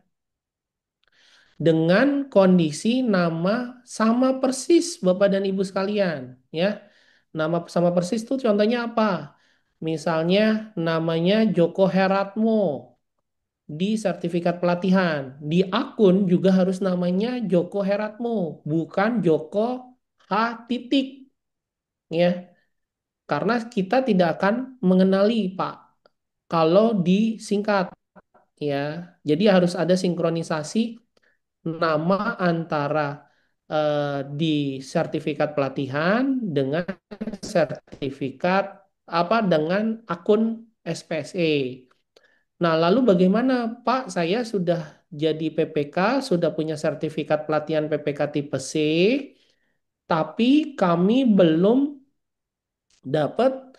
dengan kondisi nama sama persis Bapak dan Ibu sekalian ya. Nama sama persis tuh contohnya apa? Misalnya namanya Joko Heratmo di sertifikat pelatihan. Di akun juga harus namanya Joko Heratmo, bukan Joko H titik ya. Karena kita tidak akan mengenali Pak kalau disingkat ya. Jadi harus ada sinkronisasi nama antara di sertifikat pelatihan dengan sertifikat apa dengan akun SPSE. Nah, lalu bagaimana Pak? Saya sudah jadi PPK, sudah punya sertifikat pelatihan PPK tipe C, tapi kami belum dapat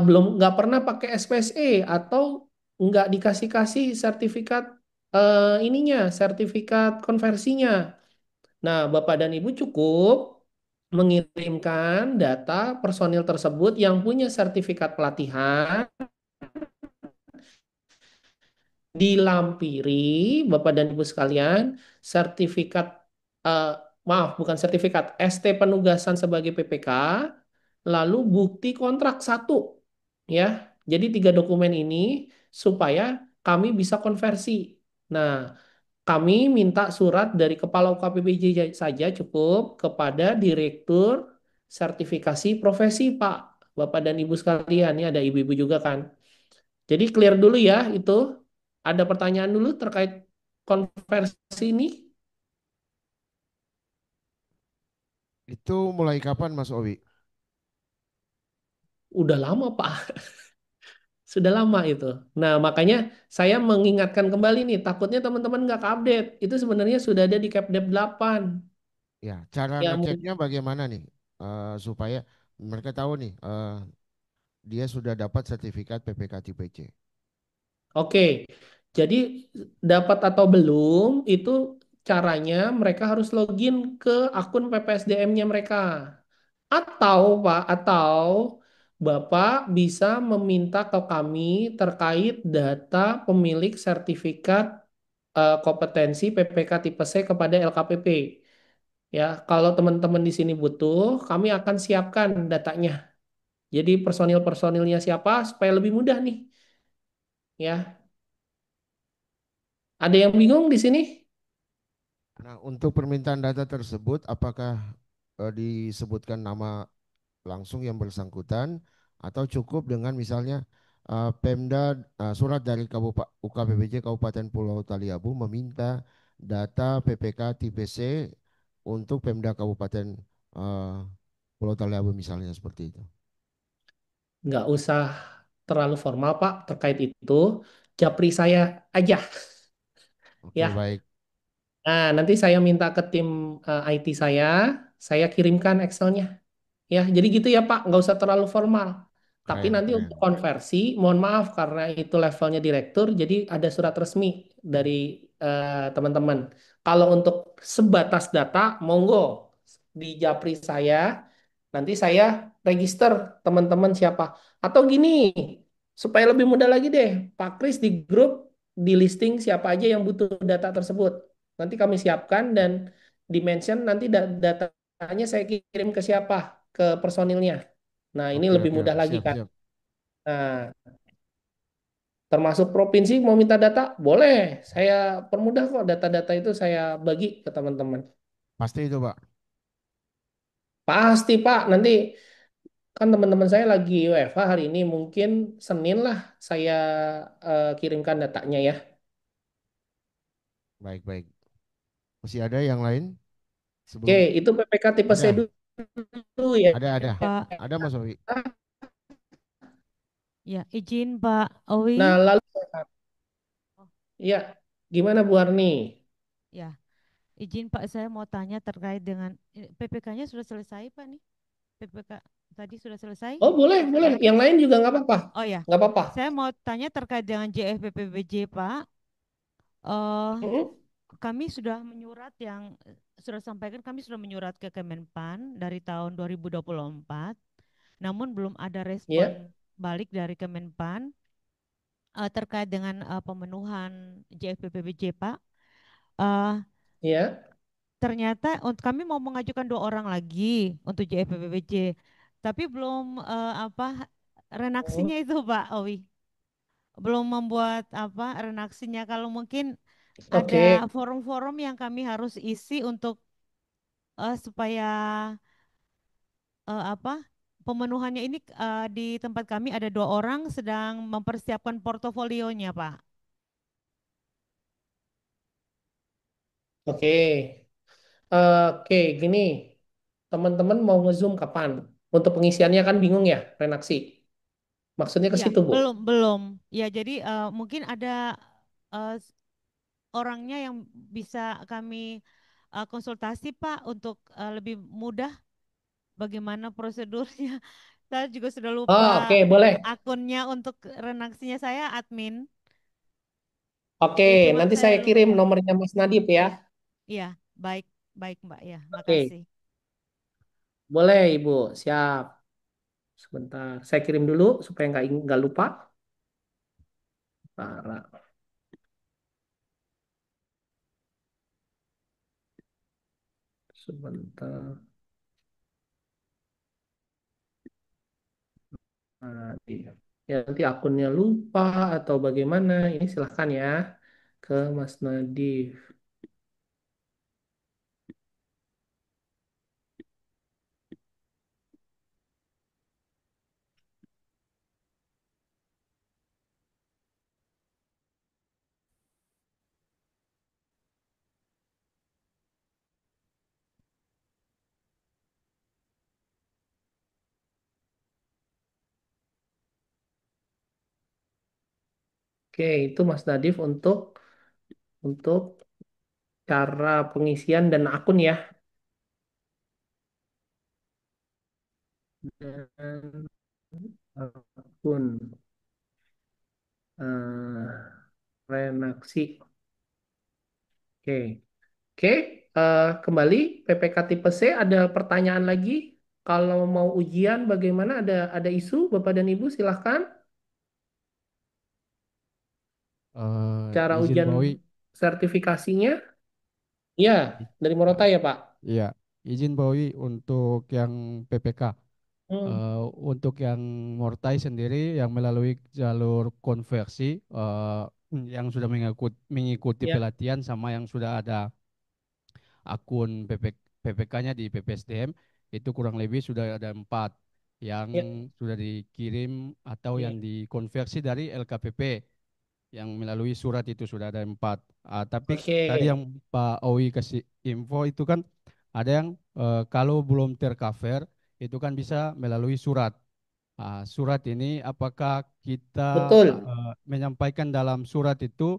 belum nggak pernah pakai SPSE atau nggak dikasih-kasih sertifikat ininya, sertifikat konversinya. Nah, Bapak dan Ibu cukup mengirimkan data personil tersebut yang punya sertifikat pelatihan, dilampiri Bapak dan Ibu sekalian, sertifikat, eh, maaf, bukan sertifikat, ST penugasan sebagai PPK, lalu bukti kontrak satu, ya. Jadi tiga dokumen ini supaya kami bisa konversi. Nah, kami minta surat dari Kepala UKPBJ saja cukup kepada Direktur Sertifikasi Profesi, Pak. Bapak dan Ibu sekalian, ini ada ibu-ibu juga kan. Jadi clear dulu ya itu. Ada pertanyaan dulu terkait konversi ini? Itu mulai kapan Mas Owi? Udah lama, Pak. Sudah lama itu. Nah, makanya saya mengingatkan kembali nih, takutnya teman-teman nggak update. Itu sebenarnya sudah ada di Capdev 8. Ya, cara Ya, ngeceknya bagaimana nih? Supaya mereka tahu nih, dia sudah dapat sertifikat PPK tipe C. oke. Jadi dapat atau belum itu caranya mereka harus login ke akun PPSDM-nya mereka. Atau Pak, atau Bapak bisa meminta ke kami terkait data pemilik sertifikat kompetensi PPK tipe C kepada LKPP. Ya, kalau teman-teman di sini butuh, kami akan siapkan datanya. Jadi personil-personilnya siapa supaya lebih mudah nih. Ya, ada yang bingung di sini? Nah, untuk permintaan data tersebut, apakah disebutkan nama langsung yang bersangkutan atau cukup dengan misalnya Pemda surat dari UKPBJ Kabupaten Pulau Taliabu meminta data PPK tipe C untuk Pemda Kabupaten eh, Pulau Taliabu misalnya seperti itu. Nggak usah terlalu formal, Pak, terkait itu. Japri saya aja, Oke, ya. baik. Nah, nanti saya minta ke tim IT saya kirimkan Excelnya. Ya, jadi gitu ya Pak, nggak usah terlalu formal. Tapi Keren, nanti untuk keren. konversi, mohon maaf karena itu levelnya direktur, jadi ada surat resmi dari teman-teman. Kalau untuk sebatas data, monggo di Japri saya, nanti saya register teman-teman siapa. Atau gini, supaya lebih mudah lagi deh, Pak Kris di grup, di listing siapa aja yang butuh data tersebut. Nanti kami siapkan dan dimension nanti datanya saya kirim ke siapa? Ke personilnya. Nah, ini Oke, lebih oke, mudah lagi siap, kan. siap. Nah, termasuk provinsi mau minta data, boleh. Saya permudah kok data-data itu saya bagi ke teman-teman. Pasti itu, Pak. Pasti Pak, nanti kan teman-teman saya lagi WFH hari ini, mungkin Senin lah saya kirimkan datanya ya. Baik, baik. Masih ada yang lain Oke, sebelum itu PPK tipe C ada, dulu ya. ada. Pak, Ada Mas Owi. ya izin Pak Owi. Nah, lalu Oh, ya gimana Bu Arni? ya, izin Pak, saya mau tanya terkait dengan PPK-nya sudah selesai Pak nih? PPK tadi sudah selesai? Oh, boleh, boleh. Yang lain juga nggak apa-apa. Oh ya, Nggak apa-apa. saya mau tanya terkait dengan JFPPBJ Pak. eh Mm-mm. Kami sudah menyurat yang sudah sampaikan, kami sudah menyurat ke Kemenpan dari tahun 2024, namun belum ada Ya. respon balik dari Kemenpan terkait dengan pemenuhan JFPPBJ Pak. Eh, Ya, Ternyata untuk kami mau mengajukan 2 orang lagi untuk JFPPBC, tapi belum renaksinya itu Pak Owi. Belum membuat renaksinya. Kalau mungkin ada oke. forum-forum yang kami harus isi untuk supaya apa pemenuhannya ini di tempat kami ada 2 orang sedang mempersiapkan portofolionya, Pak. Oke. Oke, gini. Teman-teman mau nge-Zoom kapan? Untuk pengisiannya kan bingung ya, Renaksi. Maksudnya ke Ya, situ, Bu. belum belum. Ya, jadi mungkin ada eh, orangnya yang bisa kami konsultasi, Pak, untuk lebih mudah bagaimana prosedurnya. Saya juga sudah lupa Oh, oke, boleh. akunnya untuk renaksinya, saya admin. Oke, Ya, cuma nanti saya saya kirim lupa. nomornya Mas Nadib ya. Iya, baik, baik Mbak ya. Oke, Makasih. boleh Ibu. Siap. Sebentar, saya kirim dulu supaya nggak lupa. Para, sebentar. Iya. Ya, nanti akunnya lupa atau bagaimana, ini silahkan ya ke Mas Nadif. Oke, itu Mas Nadif untuk cara pengisian dan akun ya. Dan akun Renaksi. Oke, oke. Kembali PPK tipe C ada pertanyaan lagi. Kalau mau ujian bagaimana? Ada isu Bapak dan Ibu silahkan. Cara Izin ujian Bawi, sertifikasinya. Ya, dari Morotai ya Pak. iya, izin Bawi untuk yang PPK. Hmm, Eh, untuk yang Mortai sendiri yang melalui jalur konversi yang sudah mengikuti ya, pelatihan sama yang sudah ada akun PPK-nya di PPSDM itu kurang lebih sudah ada 4 yang ya, sudah dikirim atau ya. yang dikonversi dari LKPP yang melalui surat itu sudah ada 4. Tapi Oke, tadi yang Pak Owi kasih info itu kan ada yang kalau belum tercover itu kan bisa melalui surat. Surat ini apakah kita betul. menyampaikan dalam surat itu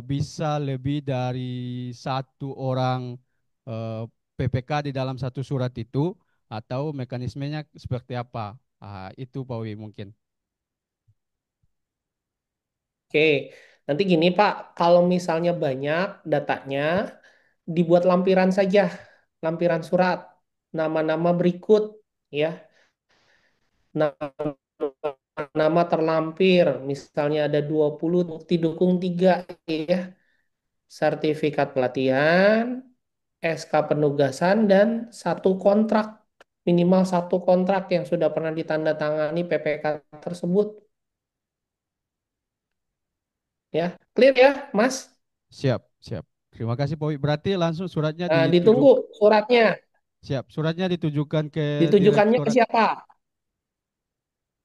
bisa lebih dari 1 orang eh, PPK di dalam satu surat itu atau mekanismenya seperti apa? Itu Pak Owi mungkin. Oke, nanti gini Pak, kalau misalnya banyak datanya, dibuat lampiran saja, lampiran surat, nama-nama berikut, ya, nama terlampir, misalnya ada 20 bukti dukung 3, ya, sertifikat pelatihan, SK penugasan, dan satu kontrak, minimal satu kontrak yang sudah pernah ditandatangani PPK tersebut, ya, clear ya, Mas? Siap, siap. Terima kasih Pak Owi. Berarti langsung suratnya Nah, ditunggu suratnya. siap. Suratnya ditujukan ke Ditujukannya ke direktorat. siapa?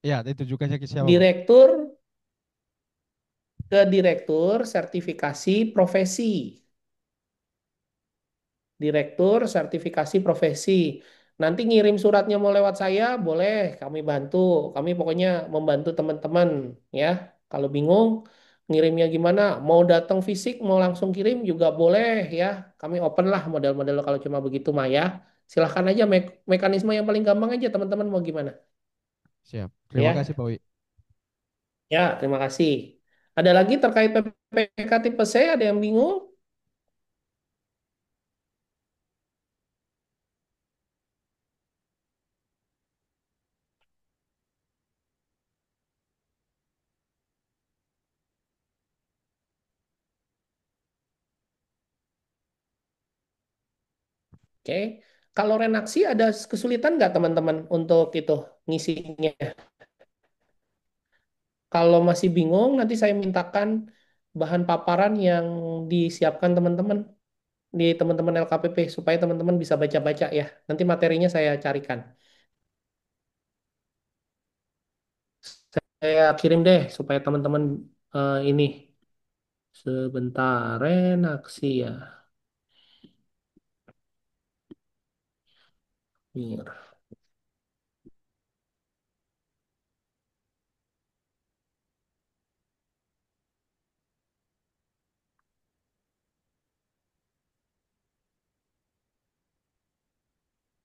Ya, ditujukannya ke siapa Pak? Direktur ke Direktur Sertifikasi Profesi. Direktur Sertifikasi Profesi. Nanti ngirim suratnya mau lewat saya, boleh, kami bantu. Kami pokoknya membantu teman-teman ya. Kalau bingung ngirimnya gimana, mau datang fisik, mau langsung kirim juga boleh ya. Kami open lah model-model kalau cuma begitu mah ya. Silahkan aja mekanisme yang paling gampang aja teman-teman mau gimana Siap. Terima kasih ya. Pak Owi. Ya, terima kasih. Ada lagi terkait PPK tipe C, ada yang bingung? Oke. Kalau renaksi ada kesulitan nggak teman-teman untuk itu ngisinya? Kalau masih bingung, nanti saya mintakan bahan paparan yang disiapkan teman-teman di teman-teman LKPP supaya teman-teman bisa baca-baca ya. Nanti materinya saya carikan. Saya kirim deh supaya teman-teman ini sebentar renaksi ya. Mir.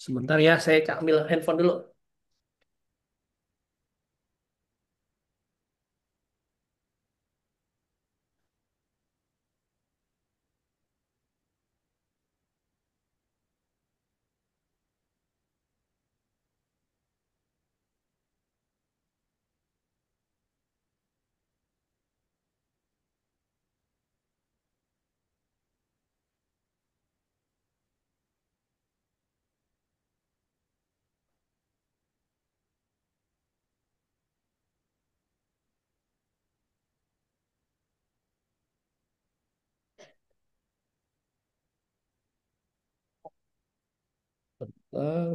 Sebentar ya, saya ambil handphone dulu.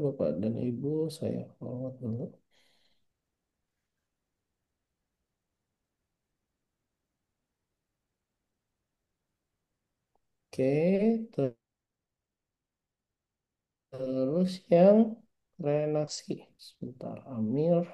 Bapak dan Ibu, saya forward dulu. Oke, terus yang renaksi. Sebentar, Amir.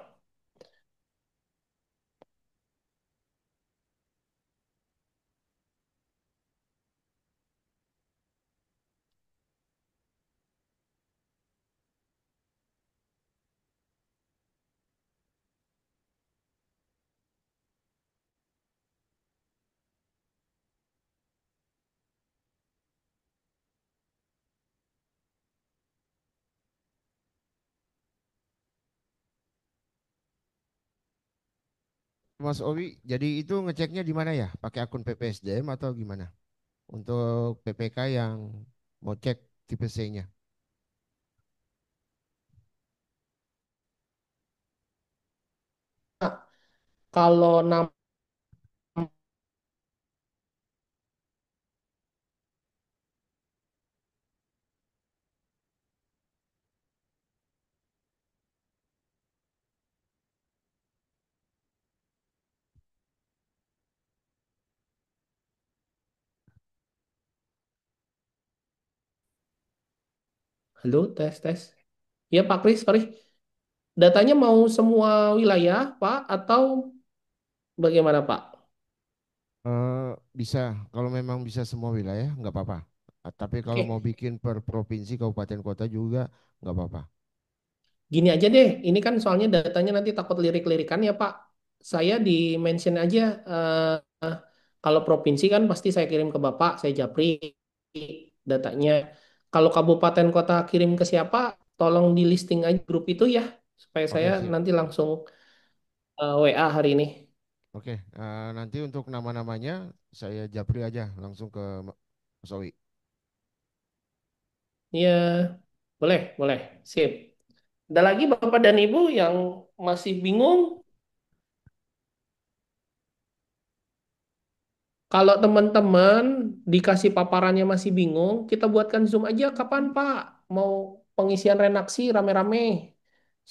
Mas Owi, jadi itu ngeceknya di mana ya? Pakai akun PPSDM atau gimana? Untuk PPK yang mau cek tipe C-nya. Kalau nama halo, tes, tes. Ya, Pak Kris, sorry. Datanya mau semua wilayah, Pak, atau bagaimana, Pak? Bisa, kalau memang bisa semua wilayah nggak apa-apa. Tapi kalau mau Oke, bikin per provinsi, kabupaten, kota juga nggak apa-apa. gini aja deh. Ini kan soalnya datanya nanti takut lirik-lirikan ya, Pak. Saya di mention aja. eh, Kalau provinsi kan pasti saya kirim ke Bapak, saya japri datanya. Kalau kabupaten kota kirim ke siapa, tolong di listing aja grup itu ya, supaya saya Oke, sip. nanti langsung WA hari ini. Oke, nanti untuk nama-namanya saya japri aja langsung ke Mas Owi. Iya, boleh, boleh, sip. Ada lagi Bapak dan Ibu yang masih bingung? Kalau teman-teman dikasih paparannya masih bingung, kita buatkan Zoom aja kapan Pak? Mau pengisian renaksi rame-rame?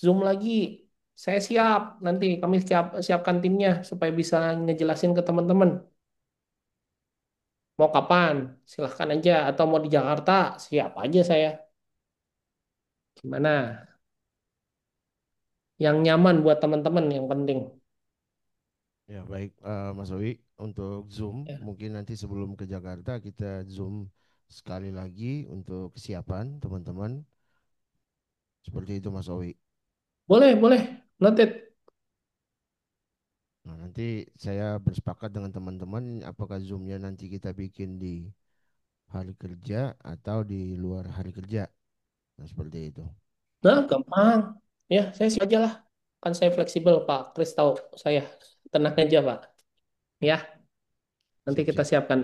Zoom lagi. Saya siap. Nanti kami siapkan timnya supaya bisa ngejelasin ke teman-teman. Mau kapan? Silahkan aja. Atau mau di Jakarta? Siap aja saya. Gimana? Yang nyaman buat teman-teman yang penting. Ya baik, Mas Owi, untuk Zoom Ya. mungkin nanti sebelum ke Jakarta kita Zoom sekali lagi untuk kesiapan teman-teman. Seperti itu Mas Owi. Boleh, boleh. Noted. Nah, nanti saya bersepakat dengan teman-teman apakah Zoom-nya nanti kita bikin di hari kerja atau di luar hari kerja. Nah, seperti itu. Nah, gampang. Ya, saya siap aja lah. Kan saya fleksibel, Pak. Chris tahu saya. Tenang aja, Pak. Ya, nanti kita Siap-siap. siapkan.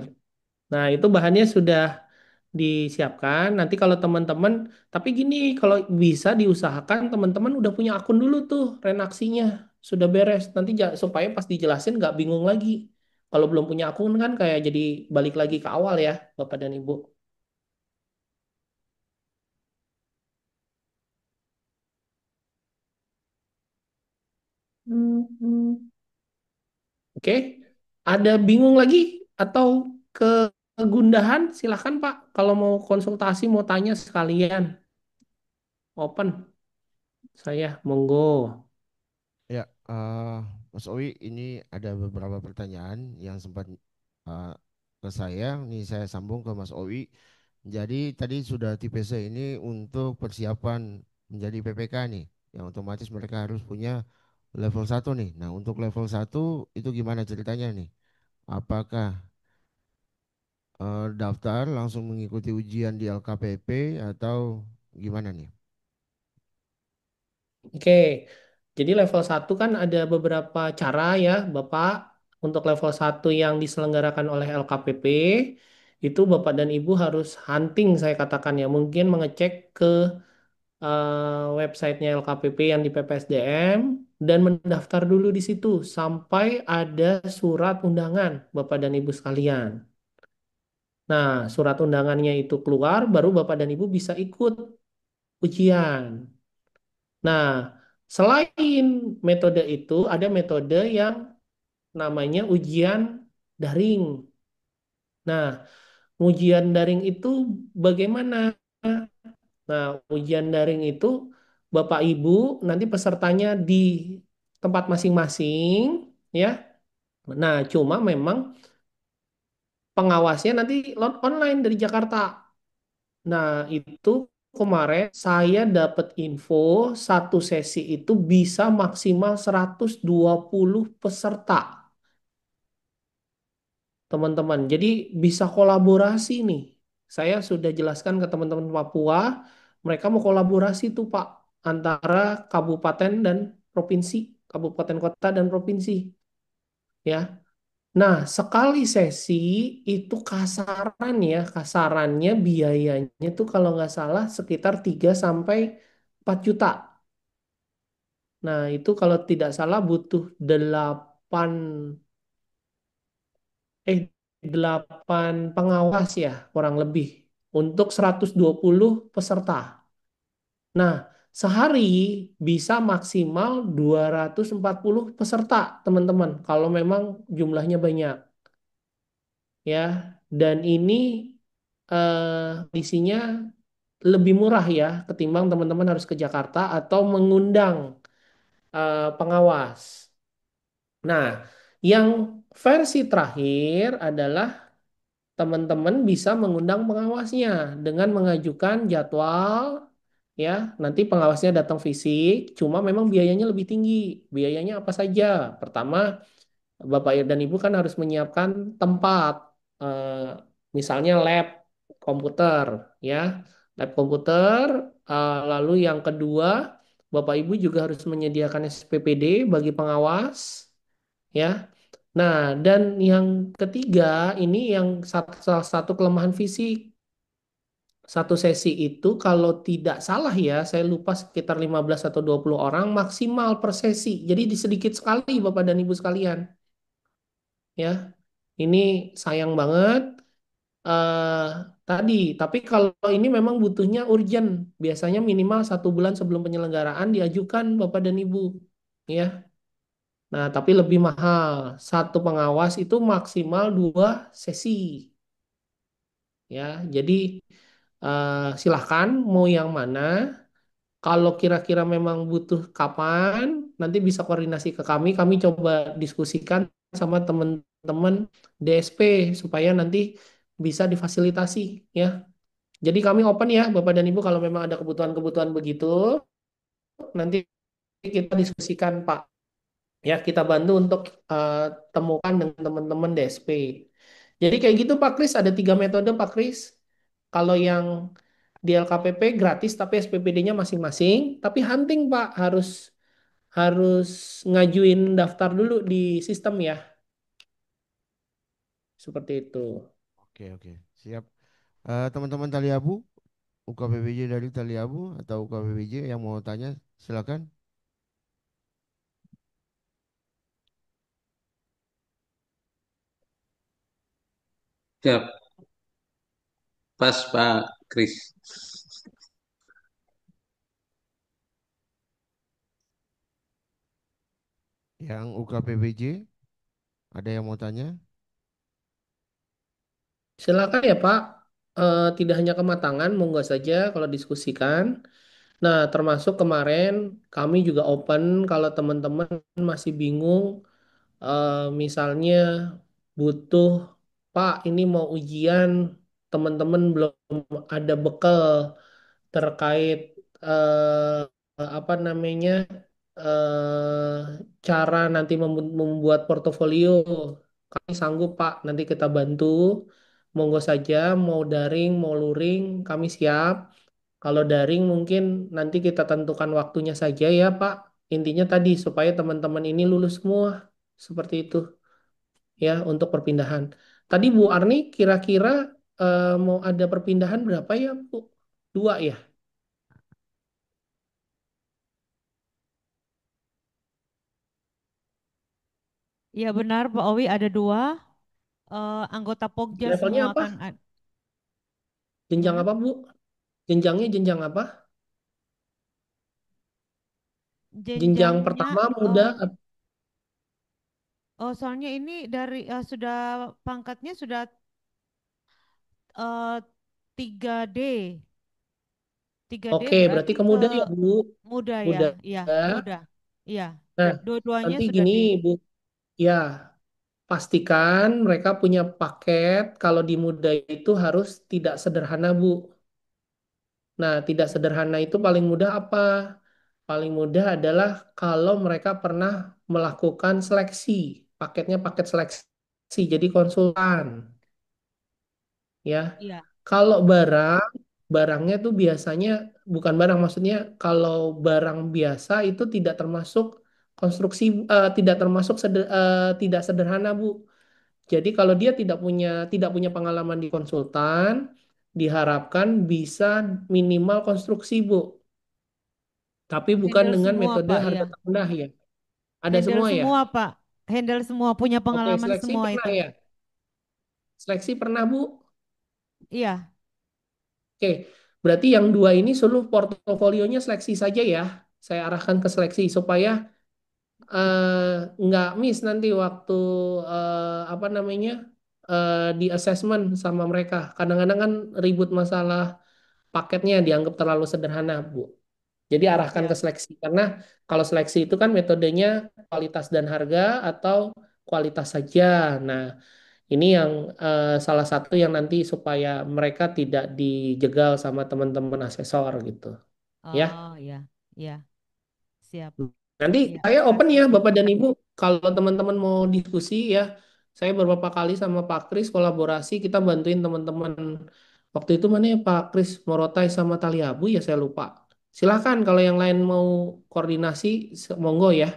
Nah, itu bahannya sudah disiapkan. Nanti kalau teman-teman, tapi gini, kalau bisa diusahakan teman-teman udah punya akun dulu tuh, renaksinya sudah beres. Nanti supaya pas dijelasin nggak bingung lagi. Kalau belum punya akun kan kayak jadi balik lagi ke awal ya, Bapak dan Ibu. Oke, ada bingung lagi atau kegundahan? Silahkan Pak, kalau mau konsultasi, mau tanya sekalian, open. Saya monggo. Ya, Mas Owi, ini ada beberapa pertanyaan yang sempat eh, ke saya. Nih saya sambung ke Mas Owi. Jadi tadi sudah tipe C ini untuk persiapan menjadi PPK nih, yang otomatis mereka harus punya level 1 nih. Nah, untuk level 1 itu gimana ceritanya nih? Apakah daftar langsung mengikuti ujian di LKPP atau gimana nih? Oke, jadi level 1 kan ada beberapa cara ya, Bapak. Untuk level 1 yang diselenggarakan oleh LKPP, itu Bapak dan Ibu harus hunting, saya katakan ya. Mungkin mengecek ke websitenya LKPP yang di PPSDM, dan mendaftar dulu di situ sampai ada surat undangan, Bapak dan Ibu sekalian. Nah, surat undangannya itu keluar, baru Bapak dan Ibu bisa ikut ujian. Nah, selain metode itu, ada metode yang namanya ujian daring. Nah, ujian daring itu bagaimana? Nah, ujian daring itu Bapak Ibu nanti pesertanya di tempat masing-masing, ya. Nah, cuma memang pengawasnya nanti online dari Jakarta. Nah, itu kemarin saya dapat info satu sesi itu bisa maksimal 120 peserta, teman-teman. Jadi bisa kolaborasi nih. Saya sudah jelaskan ke teman-teman Papua, mereka mau kolaborasi tuh Pak antara kabupaten dan provinsi, kabupaten kota dan provinsi, ya. Nah, sekali sesi itu kasaran ya, kasarannya biayanya tuh kalau nggak salah sekitar 3 sampai 4 juta. Nah, itu kalau tidak salah butuh 8 eh 8 pengawas ya, kurang lebih untuk 120 peserta. Nah, sehari bisa maksimal 240 peserta, teman-teman, kalau memang jumlahnya banyak. Ya, dan ini isinya lebih murah ya ketimbang teman-teman harus ke Jakarta atau mengundang pengawas. Nah, yang versi terakhir adalah teman-teman bisa mengundang pengawasnya dengan mengajukan jadwal, ya. Nanti pengawasnya datang fisik, cuma memang biayanya lebih tinggi. Biayanya apa saja? Pertama, Bapak dan Ibu kan harus menyiapkan tempat, eh, misalnya lab komputer, ya, lab komputer. Lalu yang kedua, Bapak Ibu juga harus menyediakan SPPD bagi pengawas, ya. Nah, dan yang ketiga ini yang salah satu kelemahan fisik. Satu sesi itu kalau tidak salah ya, saya lupa sekitar 15 atau 20 orang maksimal per sesi. Jadi sedikit sekali Bapak dan Ibu sekalian, ya. Ini sayang banget. eh Tadi, tapi kalau ini memang butuhnya urgent, biasanya minimal 1 bulan sebelum penyelenggaraan diajukan Bapak dan Ibu, ya. Nah, tapi lebih mahal. Satu pengawas itu maksimal 2 sesi, ya. Jadi silahkan mau yang mana. Kalau kira-kira memang butuh kapan, nanti bisa koordinasi ke kami. Kami coba diskusikan sama teman-teman DSP supaya nanti bisa difasilitasi, ya. Jadi kami open ya Bapak dan Ibu, kalau memang ada kebutuhan-kebutuhan begitu, nanti kita diskusikan Pak. Ya, kita bantu untuk eh, temukan dengan teman-teman DSP. Jadi kayak gitu Pak Kris, ada 3 metode Pak Kris. Kalau yang di LKPP gratis tapi SPPD-nya masing-masing, tapi hunting Pak harus harus ngajuin daftar dulu di sistem ya. Seperti itu. Oke, oke. Siap. Teman-teman Tali Abu, UKPBJ dari Tali Abu atau UKPBJ yang mau tanya, silakan. Siap, pas Pak Kris. Yang UKPBJ, ada yang mau tanya? Silakan ya Pak. Tidak hanya kematangan, monggo saja kalau diskusikan. Nah, termasuk kemarin kami juga open kalau teman-teman masih bingung, misalnya butuh, Pak, ini mau ujian, teman-teman belum ada bekal terkait apa namanya cara nanti membuat portofolio. Kami sanggup Pak, nanti kita bantu. Monggo saja, mau daring, mau luring, kami siap. Kalau daring mungkin nanti kita tentukan waktunya saja ya Pak. Intinya tadi supaya teman-teman ini lulus semua. Seperti itu ya untuk perpindahan. Tadi Bu Arni kira-kira mau ada perpindahan berapa ya Bu? Dua ya? Ya benar Pak Owi ada dua anggota Pokja Levelnya semua apa? akan Jenjang gimana? apa Bu? Jenjangnya jenjang apa? Jenjang Jenjangnya pertama muda. soalnya ini dari sudah pangkatnya sudah eh, 3D. 3D Oke, berarti berarti ke ke muda ya Bu. muda ya. Muda. Iya, muda. Iya. Nah, Dua-duanya nanti sudah gini D. Bu. Ya, pastikan mereka punya paket. Kalau di muda itu harus tidak sederhana Bu. Nah, tidak sederhana itu paling mudah apa? Paling mudah adalah kalau mereka pernah melakukan seleksi. Paketnya paket seleksi, jadi konsultan. Ya, Iya. kalau barangnya tuh biasanya bukan barang, maksudnya kalau barang biasa itu tidak termasuk konstruksi, tidak termasuk tidak sederhana, Bu. Jadi kalau dia tidak punya pengalaman di konsultan, diharapkan bisa minimal konstruksi, Bu. Tapi bukan Handle dengan semua metode Pak, harga ya. terendah ya. Ada Handle semua ya. semua Pak. Handle semua punya Oke, pengalaman seleksi semua pernah itu. ya. Seleksi pernah, Bu. Iya. Oke, berarti yang dua ini seluruh portofolionya seleksi saja ya. Saya arahkan ke seleksi supaya nggak miss nanti waktu apa namanya di assessment sama mereka. Kadang-kadang kan ribut masalah paketnya dianggap terlalu sederhana, Bu. Jadi arahkan ke Siap. seleksi karena kalau seleksi itu kan metodenya kualitas dan harga atau kualitas saja. Nah, ini yang salah satu yang nanti supaya mereka tidak dijegal sama teman-teman asesor gitu. Ya, Oh, iya. Iya. Siap. nanti Iya, saya open makasih. ya Bapak dan Ibu. Kalau teman-teman mau diskusi ya, saya beberapa kali sama Pak Kris kolaborasi kita bantuin teman-teman. Waktu itu mana ya Pak Kris Morotai sama Taliabu ya saya lupa. Silakan kalau yang lain mau koordinasi, monggo ya.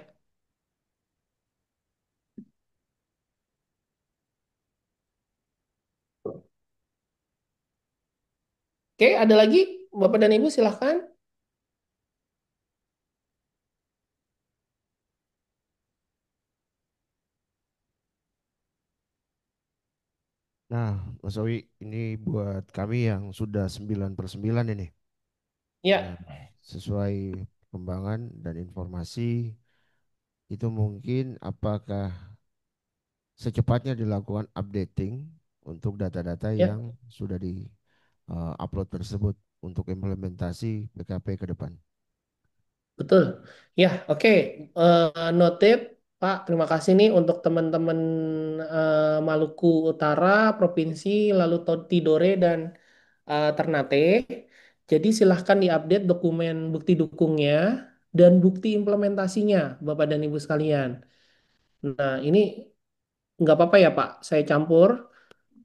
Oke, ada lagi Bapak dan Ibu silahkan. Nah, Mas Owi, ini buat kami yang sudah 9/9 ini. Nah, Ya, sesuai perkembangan dan informasi itu mungkin apakah secepatnya dilakukan updating untuk data-data ya. yang sudah di upload tersebut untuk implementasi PKP ke depan. Betul. Ya, oke. Noted, Pak. Terima kasih nih untuk teman-teman Maluku Utara, Provinsi, lalu Tidore dan Ternate. Jadi silahkan diupdate dokumen bukti dukungnya dan bukti implementasinya, Bapak dan Ibu sekalian. Nah, ini nggak apa-apa ya, Pak. Saya campur.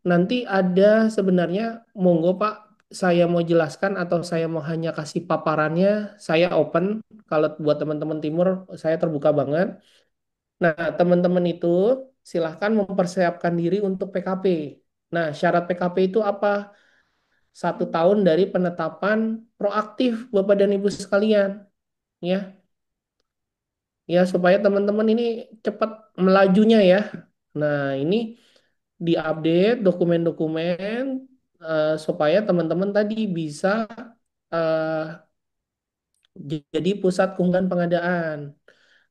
Nanti ada sebenarnya, monggo Pak, saya mau jelaskan atau saya mau hanya kasih paparannya, saya open. Kalau buat teman-teman timur, saya terbuka banget. Nah, teman-teman itu silahkan mempersiapkan diri untuk PKP. Nah, syarat PKP itu apa? 1 tahun dari penetapan proaktif Bapak dan Ibu sekalian, ya. Ya, supaya teman-teman ini cepat melajunya ya. Nah, ini diupdate dokumen-dokumen supaya teman-teman tadi bisa eh, jadi pusat keunggahan pengadaan.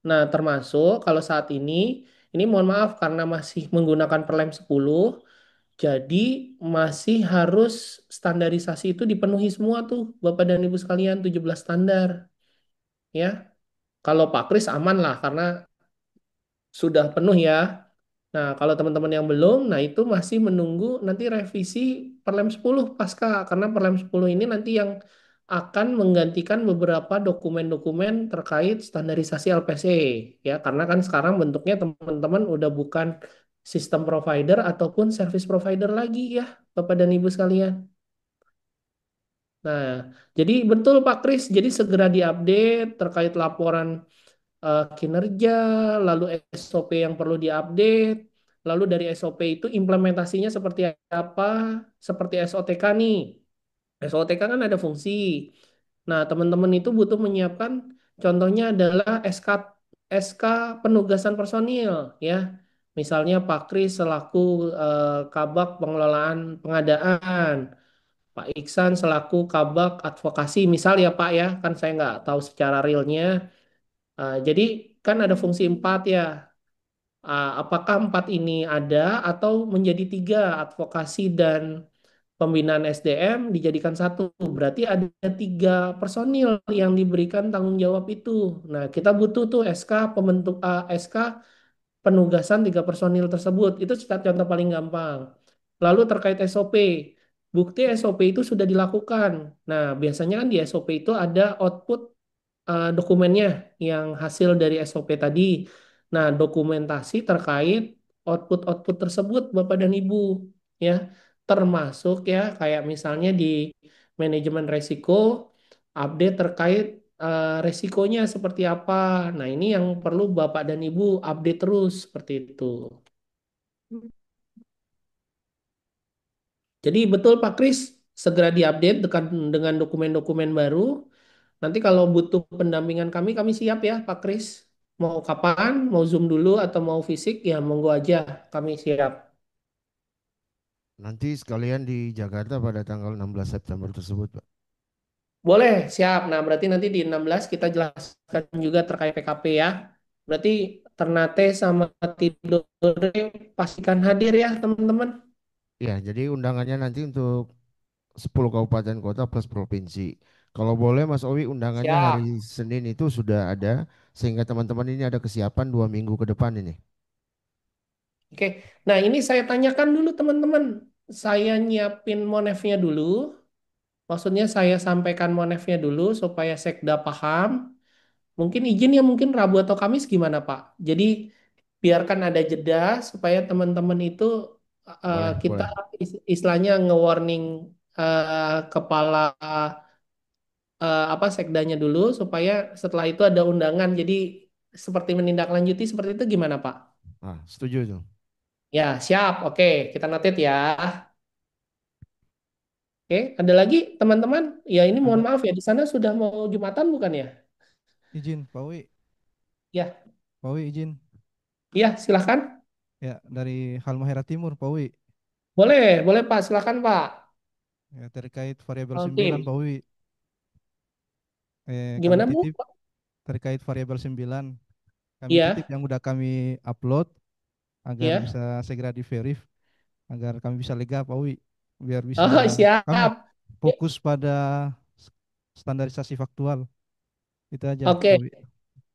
Nah, termasuk kalau saat ini mohon maaf karena masih menggunakan Perlem 10, jadi masih harus standarisasi itu dipenuhi semua tuh Bapak dan Ibu sekalian 17 standar ya. Kalau Pak Kris aman lah karena sudah penuh ya. Nah, kalau teman-teman yang belum, nah itu masih menunggu nanti revisi Perlem 10 pasca karena Perlem 10 ini nanti yang akan menggantikan beberapa dokumen-dokumen terkait standarisasi LPC ya karena kan sekarang bentuknya teman-teman udah bukan sistem provider ataupun service provider lagi ya Bapak dan Ibu sekalian. Nah, jadi betul Pak Kris, jadi segera diupdate terkait laporan kinerja, lalu SOP yang perlu diupdate, lalu dari SOP itu implementasinya seperti apa, seperti SOTK nih. SOTK kan ada fungsi. Nah, teman-teman itu butuh menyiapkan, contohnya adalah SK penugasan personil, ya. Misalnya Pak Kris selaku Kabak Pengelolaan Pengadaan, Pak Iksan selaku Kabak Advokasi, misal ya Pak ya, kan saya nggak tahu secara realnya. Jadi kan ada fungsi 4 ya. Apakah 4 ini ada atau menjadi 3 advokasi dan pembinaan SDM dijadikan satu. Berarti ada 3 personil yang diberikan tanggung jawab itu. Nah, kita butuh tuh SK penugasan 3 personil tersebut. Itu contoh paling gampang. Lalu terkait SOP. Bukti SOP itu sudah dilakukan. Nah, biasanya kan di SOP itu ada output dokumennya yang hasil dari SOP tadi. Nah, dokumentasi terkait output-output tersebut Bapak dan Ibu ya, termasuk ya kayak misalnya di manajemen resiko update terkait resikonya seperti apa. Nah, ini yang perlu Bapak dan Ibu update terus seperti itu. Jadi betul Pak Kris, segera diupdate dengan dokumen-dokumen baru. Nanti kalau butuh pendampingan kami siap ya Pak Kris. Mau kapan, mau Zoom dulu atau mau fisik, ya monggo aja, kami siap. Nanti sekalian di Jakarta pada tanggal 16 September tersebut, Pak. Boleh, siap. Nah, berarti nanti di 16 kita jelaskan juga terkait PKP ya. Berarti Ternate sama Tidore pastikan hadir ya teman-teman. Ya, jadi undangannya nanti untuk 10 kabupaten kota plus provinsi. Kalau boleh Mas Owi undangannya hari Siap. Senin itu sudah ada sehingga teman-teman ini ada kesiapan 2 minggu ke depan ini. Oke. Nah, ini saya tanyakan dulu teman-teman. Saya nyiapin monefnya dulu. Maksudnya saya sampaikan monefnya dulu supaya Sekda paham. Mungkin izin ya mungkin Rabu atau Kamis gimana Pak? Jadi biarkan ada jeda supaya teman-teman itu Boleh, kita boleh. istilahnya nge-warning kepala apa sekdanya dulu supaya setelah itu ada undangan. Jadi seperti menindaklanjuti seperti itu gimana Pak? Ah, setuju tuh. Ya, siap. Oke, kita noted ya. Oke, ada lagi teman-teman? Ya, ini mohon Ada maaf ya di sana sudah mau Jumatan bukan ya? izin, Pak Wi. Ya. Pak Wi izin. Iya, silahkan. Ya, dari Halmahera Timur, Pak Wi. Boleh, boleh Pak, silahkan Pak. Ya, terkait variabel All 9, tim. Pak Wi. Kami Gimana Bu? titip terkait variabel 9. Kami titip Iya, yang udah kami upload agar iya. bisa segera di-verif, agar kami bisa lega, Pak Wi. Biar bisa Oh, kami siap. Ya, fokus pada standarisasi faktual. Itu aja, oke, Pak Wi.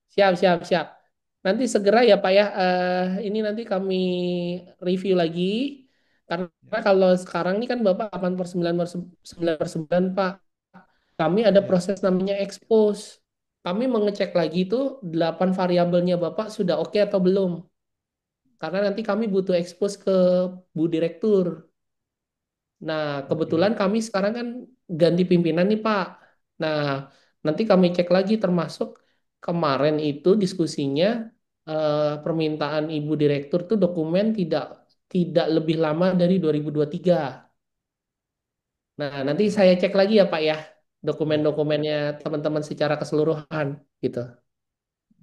siap, siap, siap. Nanti segera ya Pak ya. Ini nanti kami review lagi. Karena Ya, kalau sekarang ini kan Bapak 8/9/9 Pak. Kami ada ya. proses namanya expose. Kami mengecek lagi itu 8 variabelnya Bapak sudah oke atau belum. Karena nanti kami butuh expose ke Bu Direktur. Nah, Oke. kebetulan kami sekarang kan ganti pimpinan nih Pak. Nah, nanti kami cek lagi termasuk kemarin itu diskusinya permintaan Ibu Direktur tuh dokumen tidak tidak lebih lama dari 2023. Nah, nanti saya cek lagi ya Pak ya, dokumen-dokumennya teman-teman secara keseluruhan gitu.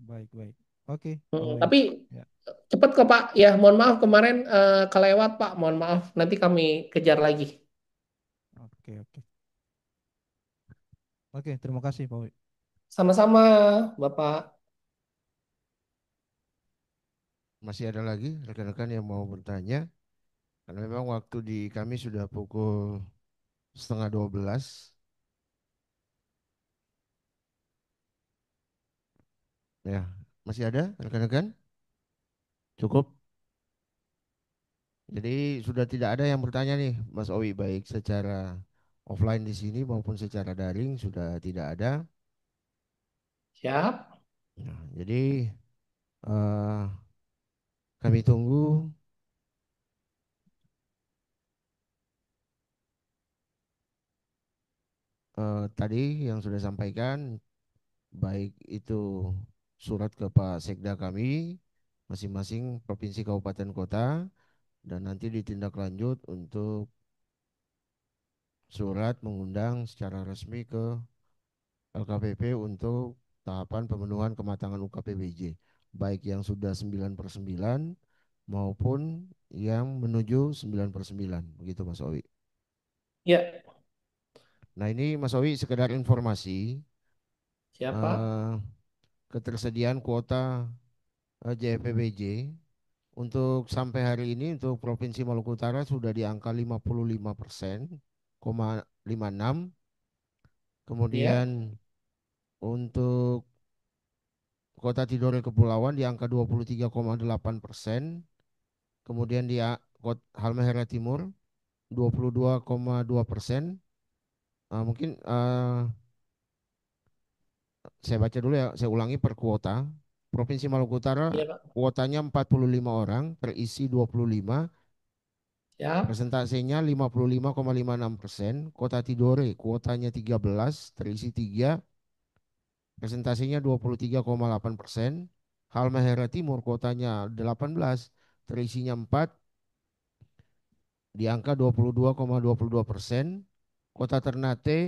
Baik, baik. Oke, Pak Mm, Wi. tapi Ya. cepat kok Pak. Ya, mohon maaf kemarin kelewat Pak. Mohon maaf. Nanti kami kejar lagi. Oke, oke. Oke, terima kasih Pak Wi. Sama-sama, Bapak. Masih ada lagi rekan-rekan yang mau bertanya? Karena memang waktu di kami sudah pukul setengah 12. Ya, masih ada rekan-rekan? Cukup? Jadi sudah tidak ada yang bertanya nih, Mas Owi, baik secara offline di sini maupun secara daring sudah tidak ada. Siap. Nah, jadi eh, kami tunggu tadi yang sudah sampaikan, baik itu surat ke Pak Sekda kami, masing-masing provinsi kabupaten kota, dan nanti ditindaklanjut untuk surat mengundang secara resmi ke LKPP untuk tahapan pemenuhan kematangan UKPBJ, baik yang sudah 9/9 maupun yang menuju 9/9, begitu Mas Owi. Ya, Nah ini Mas Owi sekedar informasi, siapa? eh, ketersediaan kuota JFPBJ untuk sampai hari ini untuk Provinsi Maluku Utara sudah di angka 55%,56. Ya, Kemudian untuk Kota Tidore Kepulauan di angka 23,8%. Kemudian di Halmahera Timur 22,2%. Mungkin saya baca dulu ya, saya ulangi per kuota. Provinsi Maluku Utara iya Pak. kuotanya 45 orang, terisi 25, Siap. persentasenya 55,56%. Kota Tidore kuotanya 13, terisi 3, persentasenya 23,8%. Halmahera Timur kuotanya 18, terisinya 4, di angka 22,22%. Kota Ternate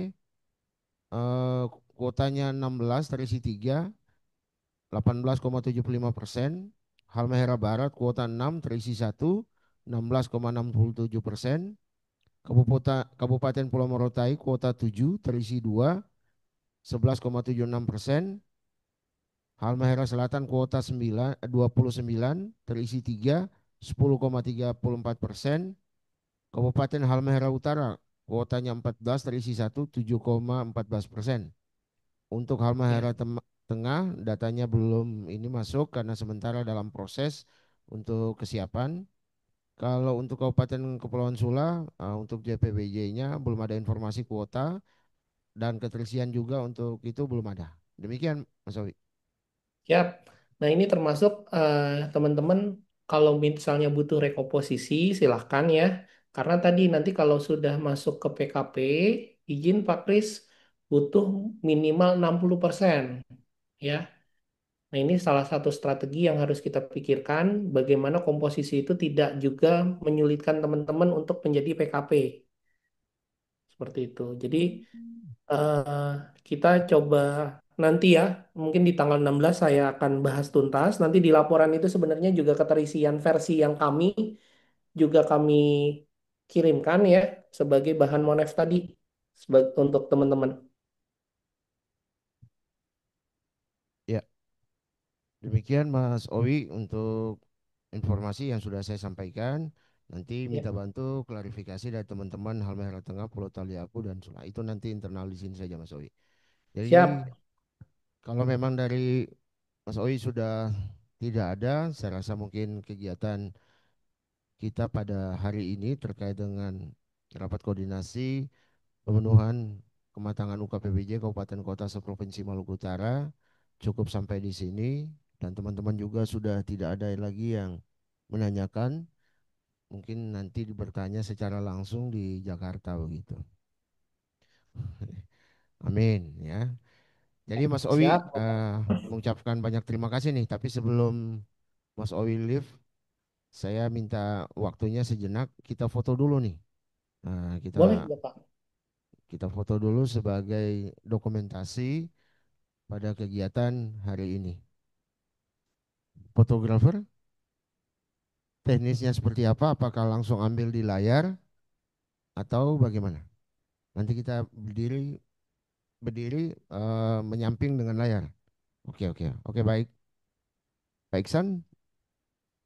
eh, kuotanya 16, terisi 3, 18,75%. Halmahera Barat kuota 6, terisi 1, 16,67%. Kabupaten Pulau Morotai kuota 7, terisi 2, 11,76%. Halmahera Selatan kuota 29, terisi 3, 10,34%. Kabupaten Halmahera Utara kuotanya 14, terisi 1, 7,14%. Untuk Halmahera Ya, Tengah datanya belum ini masuk karena sementara dalam proses untuk kesiapan. Kalau untuk Kabupaten Kepulauan Sula untuk JPBJ-nya belum ada informasi kuota dan keterisian juga untuk itu belum ada. Demikian Mas Owi. siap. Nah, ini termasuk teman-teman kalau misalnya butuh rekomposisi silahkan ya. Karena tadi nanti kalau sudah masuk ke PKP, izin Pak Kris butuh minimal 60%. Ya. Nah, ini salah satu strategi yang harus kita pikirkan, bagaimana komposisi itu tidak juga menyulitkan teman-teman untuk menjadi PKP. Seperti itu. Jadi, eh, kita coba nanti ya, mungkin di tanggal 16 saya akan bahas tuntas. Nanti di laporan itu sebenarnya juga keterisian versi yang kami juga kami kirimkan ya, sebagai bahan monef tadi, untuk teman-teman. Ya, demikian Mas Owi untuk informasi yang sudah saya sampaikan. Nanti Ya, minta bantu klarifikasi dari teman-teman Halmahera Tengah, Pulau Taliabu dan Sula. Itu nanti internal di sini saja Mas Owi. Jadi siap. kalau memang dari Mas Owi sudah tidak ada, saya rasa mungkin kegiatan kita pada hari ini terkait dengan rapat koordinasi pemenuhan kematangan UKPBJ Kabupaten Kota seprovinsi Maluku Utara cukup sampai di sini, dan teman-teman juga sudah tidak ada lagi yang menanyakan, mungkin nanti bertanya secara langsung di Jakarta begitu. Amin ya. Jadi Mas Owi Siap. mengucapkan banyak terima kasih nih, tapi sebelum Mas Owi live, saya minta waktunya sejenak, kita foto dulu nih. Nah, Boleh, kita Bapak. Kita foto dulu sebagai dokumentasi pada kegiatan hari ini. Fotografer, teknisnya seperti apa? Apakah langsung ambil di layar atau bagaimana? Nanti kita berdiri berdiri menyamping dengan layar. Oke, oke. Oke, baik. Pak Iksan,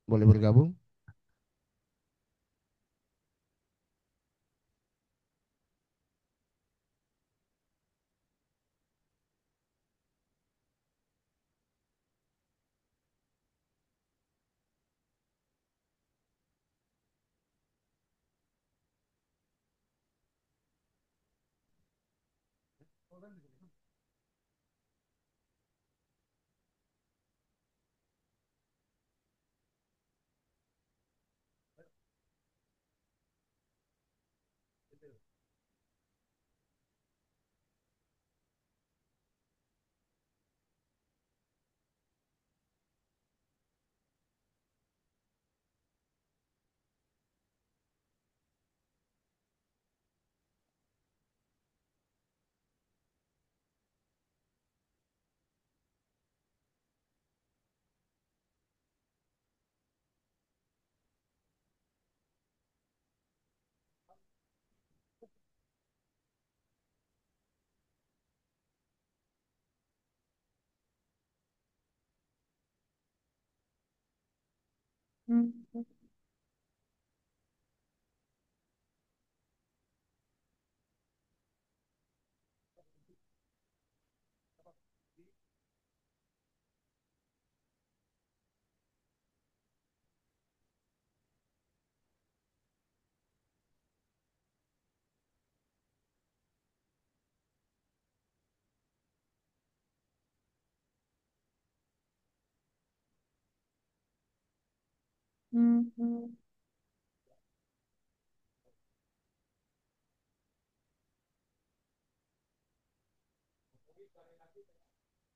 boleh bergabung?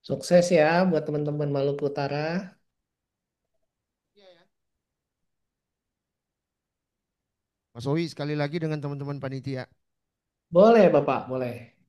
Sukses ya buat teman-teman Maluku Utara. Mas Owi sekali lagi dengan teman-teman panitia. Boleh Bapak, boleh.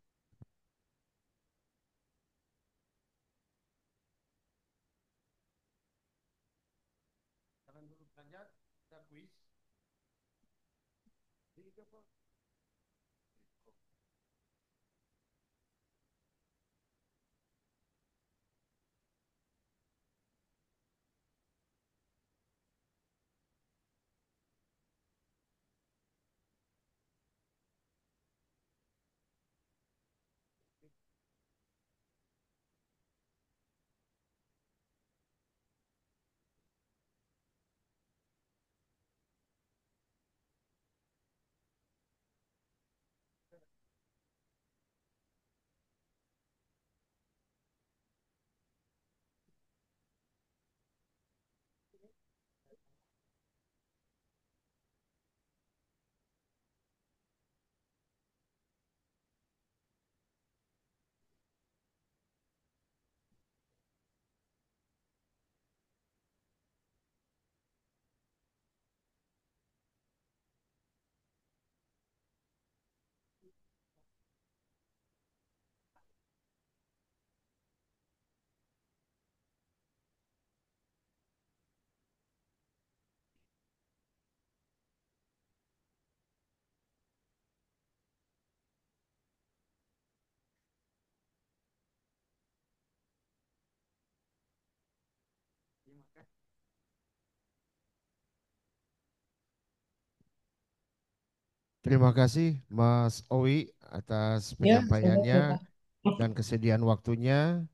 Terima kasih Mas Owi atas Ya, sama-sama penyampaiannya Pak. dan kesediaan waktunya.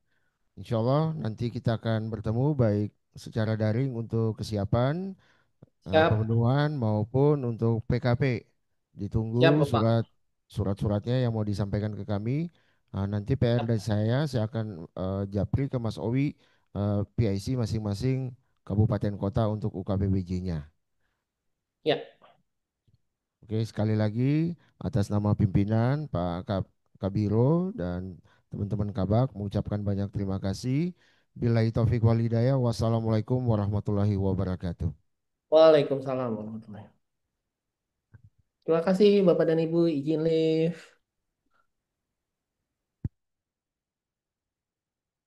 Insya Allah nanti kita akan bertemu baik secara daring untuk kesiapan Siap, pemenuhan maupun untuk PKP. siap Ditunggu Bapak. surat-suratnya yang mau disampaikan ke kami. Nanti PR Siap. dari saya akan japri ke Mas Owi PIC masing-masing kabupaten kota untuk UKPBJ-nya. Ya, Oke, sekali lagi atas nama pimpinan Kabiro dan teman-teman Kabak mengucapkan banyak terima kasih. Billahi taufik walhidayah. Wassalamualaikum warahmatullahi wabarakatuh. Waalaikumsalam warahmatullahi wabarakatuh. Terima kasih Bapak dan Ibu, izin live.